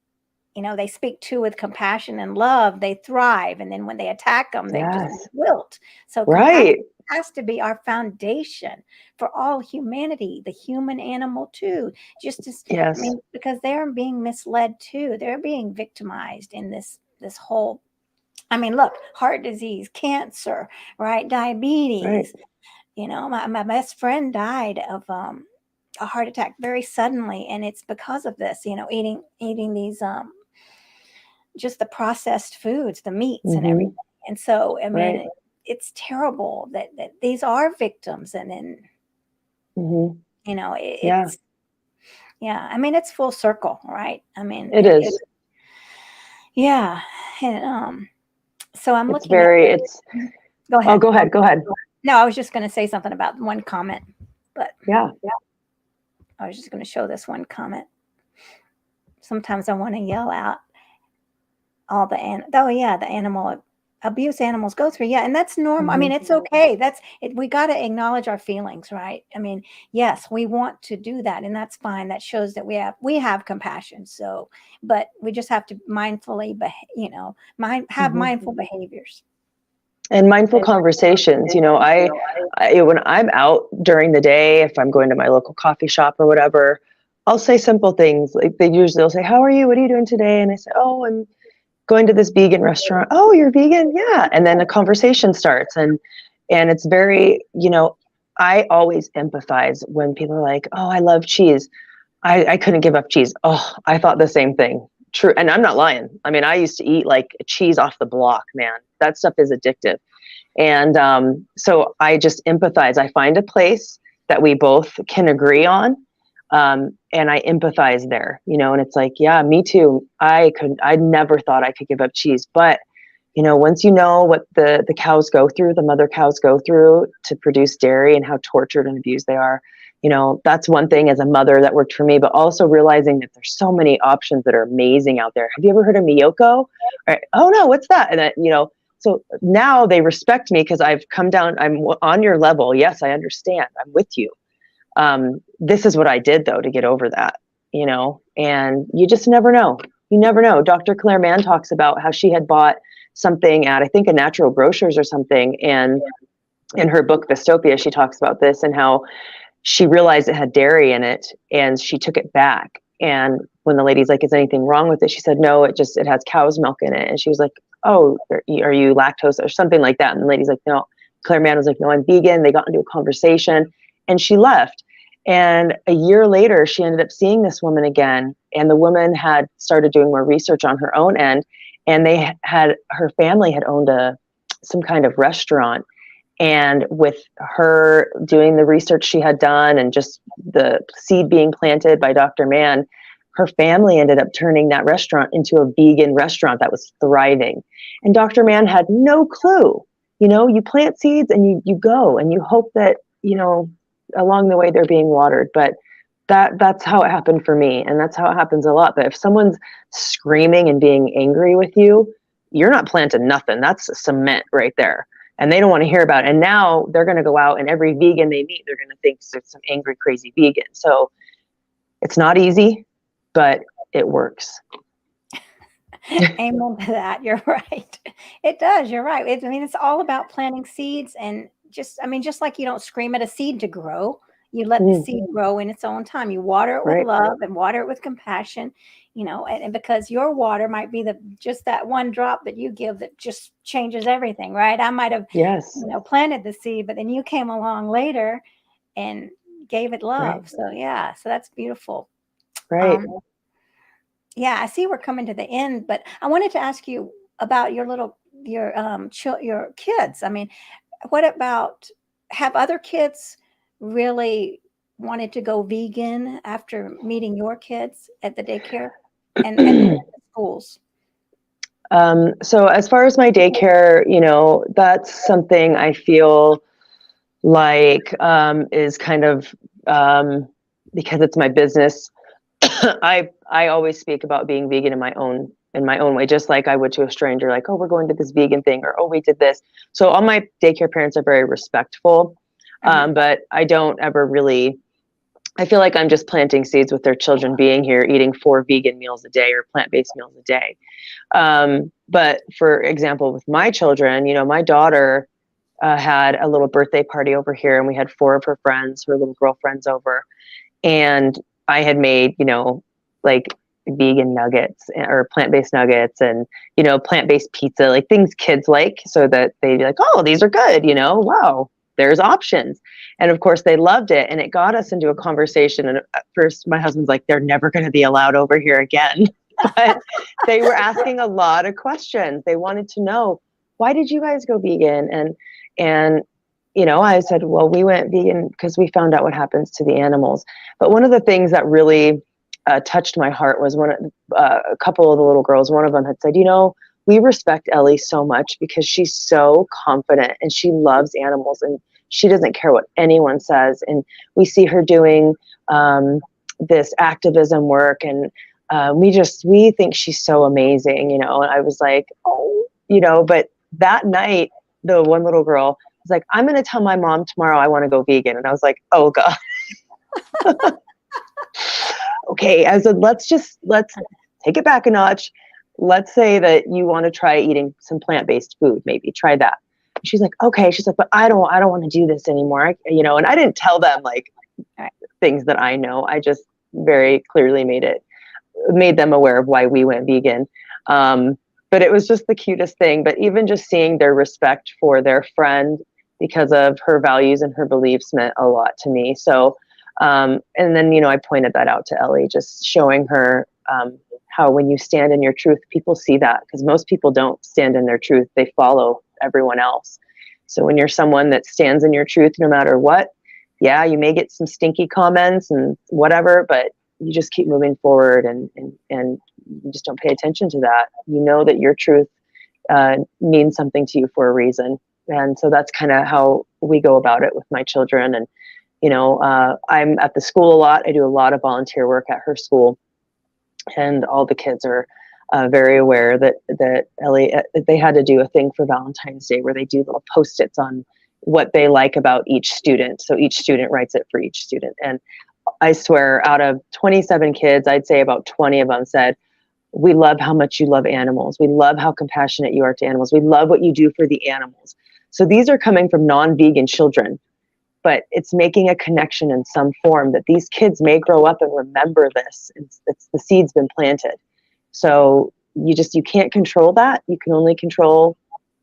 speak to with compassion and love, they thrive. And then when they attack them, they just wilt. So compassion has to be our foundation for all humanity, the human animal too. Because they're being misled too. They're being victimized in this whole, look, heart disease, cancer, right? Diabetes. My best friend died of a heart attack very suddenly. And it's because of this, eating these, just the processed foods, the meats and everything. And so, it's terrible that these are victims. And then, it's, it's full circle, right? It is. And, so I'm looking go ahead. Oh, go ahead. No, I was just going to say something about one comment, but yeah. I was just going to show this one comment. Sometimes I want to yell out all the animal abuse animals go through. Yeah. And that's normal. It's okay. That's it. We got to acknowledge our feelings, right? Yes, we want to do that, and that's fine. That shows that we have compassion. So, but we just have to mindfully, have mindful behaviors. And mindful conversations. I when I'm out during the day, if I'm going to my local coffee shop or whatever, I'll say simple things. Like they'll say, "How are you? What are you doing today?" And I say, "Oh, I'm going to this vegan restaurant." "Oh, you're vegan?" "Yeah." And then a conversation starts, and it's very, I always empathize when people are like, "Oh, I love cheese. I couldn't give up cheese." Oh, I thought the same thing. True. And I'm not lying. I used to eat like cheese off the block, man. That stuff is addictive. And so I just empathize. I find a place that we both can agree on. And I empathize there, and it's like, yeah, me too. I never thought I could give up cheese, but once you know what the cows go through, the mother cows go through to produce dairy and how tortured and abused they are, that's one thing as a mother that worked for me, but also realizing that there's so many options that are amazing out there. Have you ever heard of Miyoko? Or, oh no, what's that? And that, So now they respect me because I've come down, I'm on your level. Yes, I understand. I'm with you. This is what I did though, to get over that, and you just never know. You never know. Dr. Claire Mann talks about how she had bought something at, I think, a natural grocers or something. And in her book, Vistopia, she talks about this and how she realized it had dairy in it and she took it back. And when the lady's like, is anything wrong with it? She said, no, it has cow's milk in it. And she was like, oh, are you lactose or something like that? And the lady's like, no. Claire Mann was like, no, I'm vegan. They got into a conversation and she left. And a year later, she ended up seeing this woman again. And the woman had started doing more research on her own end. And her family had owned some kind of restaurant. And with her doing the research she had done and just the seed being planted by Dr. Mann, her family ended up turning that restaurant into a vegan restaurant that was thriving. And Dr. Mann had no clue. You plant seeds and you go and you hope that, along the way they're being watered. But that's how it happened for me. And that's how it happens a lot. But if someone's screaming and being angry with you, you're not planting nothing. That's cement right there. And they don't want to hear about it. And now they're going to go out and every vegan they meet, they're going to think it's some angry, crazy vegan. So it's not easy, but it works. Amen to that. You're right. It does. You're right. It's all about planting seeds and just like you don't scream at a seed to grow. You let the seed grow in its own time. You water it with love and water it with compassion, and because your water might be just that one drop that you give that just changes everything, right? I might have, planted the seed, but then you came along later and gave it love. Right. So yeah, so that's beautiful. Right. Yeah, I see we're coming to the end, but I wanted to ask you about your kids. What about, have other kids really wanted to go vegan after meeting your kids at the daycare and the schools? So as far as my daycare, that's something I feel like is kind of because it's my business. I always speak about being vegan in my own way, just like I would to a stranger, like, oh, we're going to this vegan thing, or, oh, we did this. So all my daycare parents are very respectful, but I don't ever really, I feel like I'm just planting seeds with their children being here, eating 4 vegan meals a day or plant-based meals a day. But for example, with my children, my daughter had a little birthday party over here and we had 4 of her friends, her little girlfriends over. And I had made, like vegan nuggets or plant-based nuggets and, plant-based pizza, like things kids like, so that they'd be like, oh, these are good, wow, there's options. And of course they loved it. And it got us into a conversation. And at first my husband's like, they're never going to be allowed over here again. But they were asking a lot of questions. They wanted to know, why did you guys go vegan? And I said, well, we went vegan because we found out what happens to the animals. But one of the things that really touched my heart was when a couple of the little girls, one of them had said, we respect Ellie so much because she's so confident and she loves animals and she doesn't care what anyone says. And we see her doing this activism work and we think she's so amazing, and I was like, oh, but that night, the one little girl was like, I'm going to tell my mom tomorrow I want to go vegan. And I was like, oh God. Okay. I said, let's take it back a notch. Let's say that you want to try eating some plant-based food, maybe try that. She's like, okay. She's like, but I don't want to do this anymore. And I didn't tell them like things that I know. I just very clearly made them aware of why we went vegan. But it was just the cutest thing. But even just seeing their respect for their friend because of her values and her beliefs meant a lot to me. So, and then, I pointed that out to Ellie, just showing her how when you stand in your truth, people see that, because most people don't stand in their truth. They follow everyone else. So when you're someone that stands in your truth, no matter what, yeah, you may get some stinky comments and whatever, but you just keep moving forward and you just don't pay attention to that. You know that your truth means something to you for a reason. And so that's kind of how we go about it with my children. And, I'm at the school a lot. I do a lot of volunteer work at her school, and all the kids are very aware that Ellie, they had to do a thing for Valentine's Day where they do little Post-its on what they like about each student. So each student writes it for each student. And I swear, out of 27 kids, I'd say about 20 of them said, we love how much you love animals. We love how compassionate you are to animals. We love what you do for the animals. So these are coming from non-vegan children, but it's making a connection in some form that these kids may grow up and remember this. It's the seed's been planted. So you can't control that. You can only control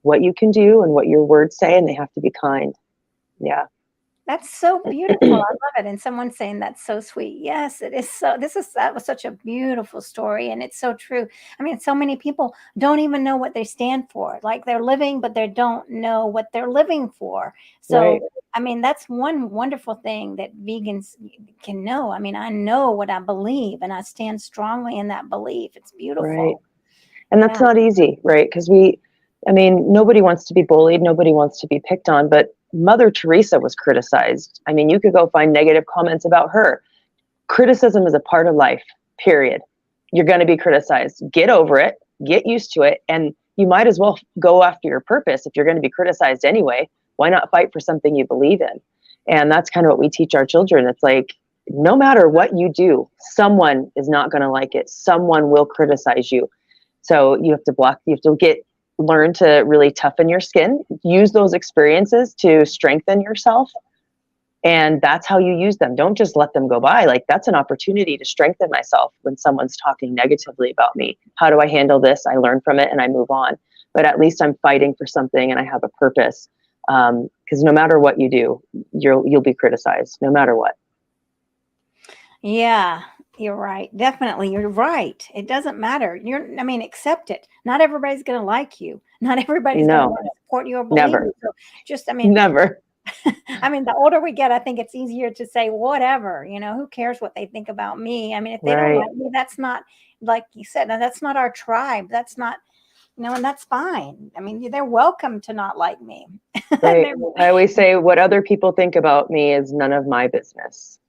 what you can do and what your words say, and they have to be kind. Yeah. That's so beautiful. I love it. And someone saying that's so sweet. Yes, it is. So that was such a beautiful story. And it's so true. I mean, so many people don't even know what they stand for. Like they're living, but they don't know what they're living for. So, right. I mean, that's one wonderful thing that vegans can know. I mean, I know what I believe and I stand strongly in that belief. It's beautiful. Right. And that's not easy, right? Because nobody wants to be bullied. Nobody wants to be picked on, but Mother Teresa was criticized. I mean, you could go find negative comments about her. Criticism is a part of life, period. You're going to be criticized. Get over it, get used to it, and you might as well go after your purpose. If you're going to be criticized anyway, why not fight for something you believe in? And that's kind of what we teach our children. It's like, no matter what you do, someone is not going to like it. Someone will criticize you. So you have to learn to really toughen your skin, use those experiences to strengthen yourself. And that's how you use them. Don't just let them go by. Like, that's an opportunity to strengthen myself when someone's talking negatively about me. How do I handle this? I learn from it and I move on. But at least I'm fighting for something and I have a purpose. Because no matter what you do, you'll be criticized, no matter what. Yeah. You're right. Definitely. You're right. It doesn't matter. Accept it. Not everybody's going to like you. Not everybody's going to want to support you or believe Never. you. So never. The older we get, I think it's easier to say, whatever, who cares what they think about me? I mean, if they don't like me, that's not, like you said, that's not our tribe. That's not, and that's fine. I mean, they're welcome to not like me. Right. I always say what other people think about me is none of my business.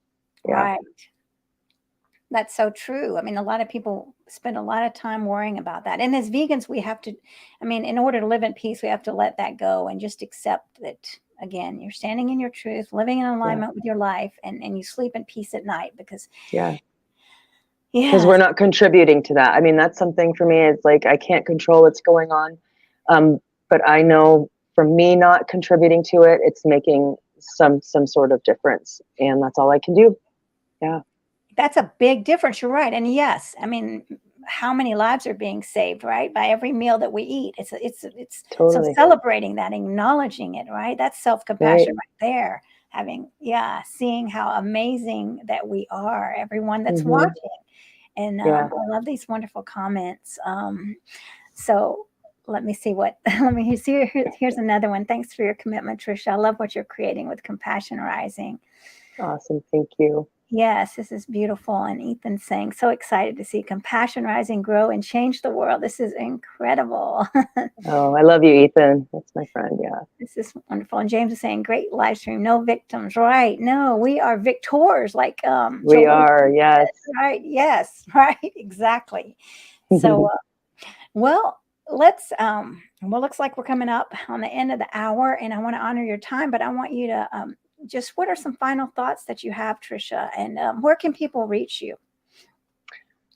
Yeah. Right. That's so true. I mean, a lot of people spend a lot of time worrying about that. And as vegans, we have to, in order to live in peace, we have to let that go and just accept that, again, you're standing in your truth, living in alignment with your life, and you sleep in peace at night because because we're not contributing to that. I mean, that's something for me. It's like, I can't control what's going on. But I know from me not contributing to it, it's making some sort of difference. And that's all I can do. Yeah. That's a big difference. You're right. And yes, how many lives are being saved, right? By every meal that we eat. It's totally. So celebrating that, acknowledging it, right? That's self-compassion right there. Seeing how amazing that we are, everyone that's watching. And I love these wonderful comments. So let me see here's another one. Thanks for your commitment, Tricia. I love what you're creating with Compassion Rising. Awesome. Thank you. Yes, this is beautiful. And Ethan's saying, so excited to see Compassion Rising grow and change the world. This is incredible. Oh, I love you, Ethan. That's my friend. Yeah. This is wonderful. And James is saying, great live stream. No victims. Right. No, we are victors. Like, we are. Yes. Right. Yes. Right. Exactly. So, let's, looks like we're coming up on the end of the hour, and I want to honor your time, but I want you to, just what are some final thoughts that you have, Tricia, and where can people reach you?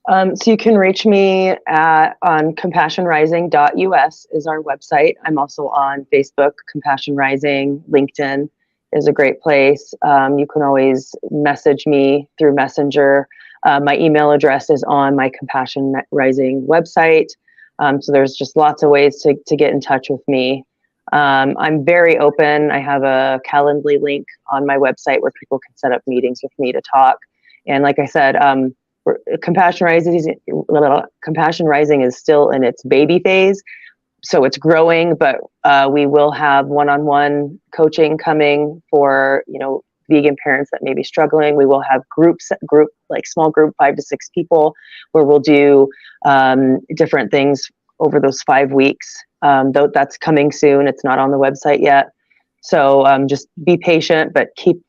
So you can reach me on compassionrising.us is our website. I'm also on Facebook, Compassion Rising. LinkedIn is a great place. You can always message me through Messenger. My email address is on my Compassion Rising website. So there's just lots of ways to get in touch with me. I'm very open. I have a Calendly link on my website where people can set up meetings with me to talk. And like I said, Compassion Rising is still in its baby phase. So it's growing, but we will have one-on-one coaching coming for, vegan parents that may be struggling. We will have small group, 5 to 6 people, where we'll do different things over those 5 weeks. Though that's coming soon. It's not on the website yet. So just be patient, but keep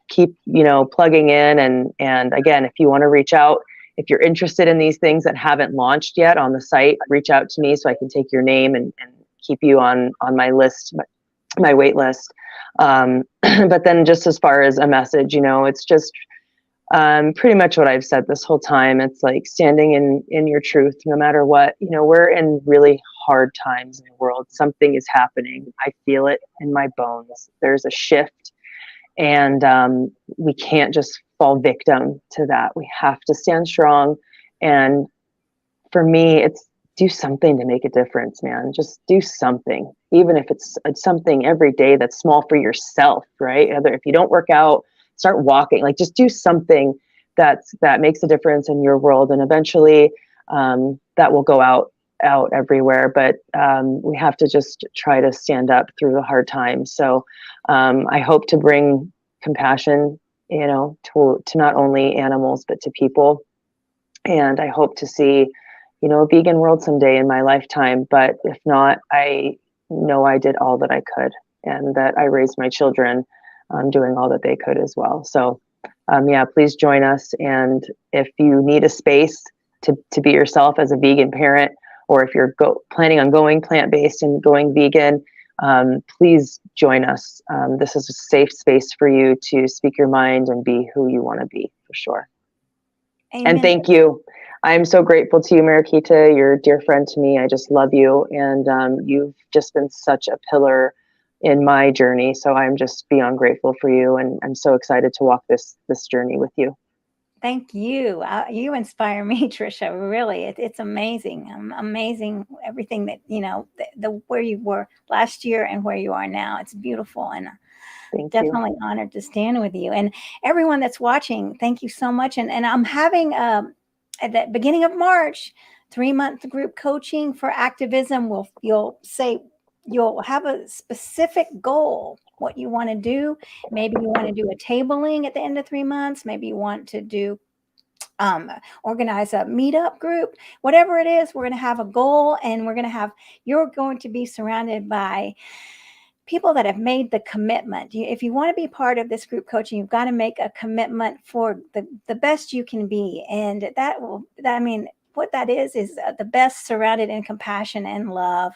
plugging in. And again, if you want to reach out, if you're interested in these things that haven't launched yet on the site, reach out to me so I can take your name and keep you on my list, my wait list. But then just as far as a message, it's just pretty much what I've said this whole time. It's like standing in your truth, no matter what. We're in really hard times in the world. Something is happening. I feel it in my bones. There's a shift, and we can't just fall victim to that. We have to stand strong. And for me, it's do something to make a difference, man. Just do something, even if it's something every day that's small for yourself, right? Either if you don't work out, start walking. Like, just do something that makes a difference in your world, and eventually that will go out everywhere. But we have to just try to stand up through the hard times. So I hope to bring compassion, to not only animals but to people, and I hope to see a vegan world someday in my lifetime. But if not, I know I did all that I could, and that I raised my children doing all that they could as well. So please join us. And if you need a space to be yourself as a vegan parent, or if you're planning on going plant-based and going vegan, please join us. This is a safe space for you to speak your mind and be who you want to be, for sure. Amen. And thank you. I'm so grateful to you, Mariquita. You're a dear friend to me. I just love you. And you've just been such a pillar in my journey. So I'm just beyond grateful for you. And I'm so excited to walk this journey with you. Thank you. You inspire me, Tricia. Really, it's amazing. Amazing everything that, the where you were last year and where you are now. It's beautiful. And definitely honored to stand with you. And everyone that's watching, thank you so much. And I'm having at the beginning of March, 3-month group coaching for activism. You'll have a specific goal, what you want to do. Maybe you want to do a tabling at the end of 3 months. Maybe you want to do organize a meetup group. Whatever it is, we're going to have a goal, and you're going to be surrounded by people that have made the commitment. If you want to be part of this group coaching, you've got to make a commitment for the best you can be. And what that is the best surrounded in compassion and love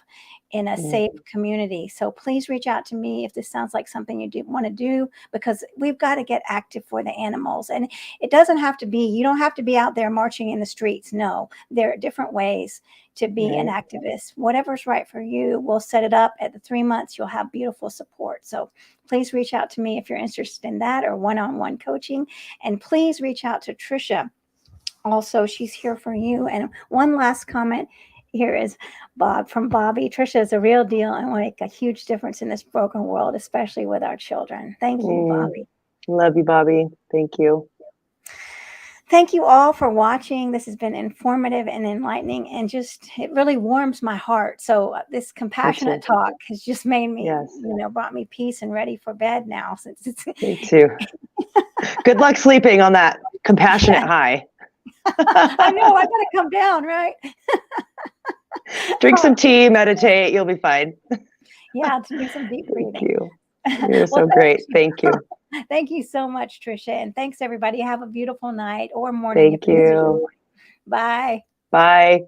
in a safe community. So please reach out to me if this sounds like something you want to do, because we've got to get active for the animals. And it doesn't have to be, you don't have to be out there marching in the streets. No, there are different ways to be an activist. Whatever's right for you, we'll set it up. At the 3 months, you'll have beautiful support. So please reach out to me if you're interested in that, or one-on-one coaching. And please reach out to Tricia. Also, she's here for you. And one last comment here is from Bobby. Tricia is a real deal and will make a huge difference in this broken world, especially with our children. Thank you, Bobby. Love you, Bobby. Thank you. Thank you all for watching. This has been informative and enlightening, and it really warms my heart. So this compassionate talk has just made me, brought me peace and ready for bed now. Me too. Good luck sleeping on that compassionate high. I know, I gotta come down, right? Drink some tea, meditate, you'll be fine. Yeah, to do some deep breathing. Thank you. You're so great. Thank you. Thank you so much, Tricia. And thanks, everybody. Have a beautiful night or morning. Thank you. Bye. Bye.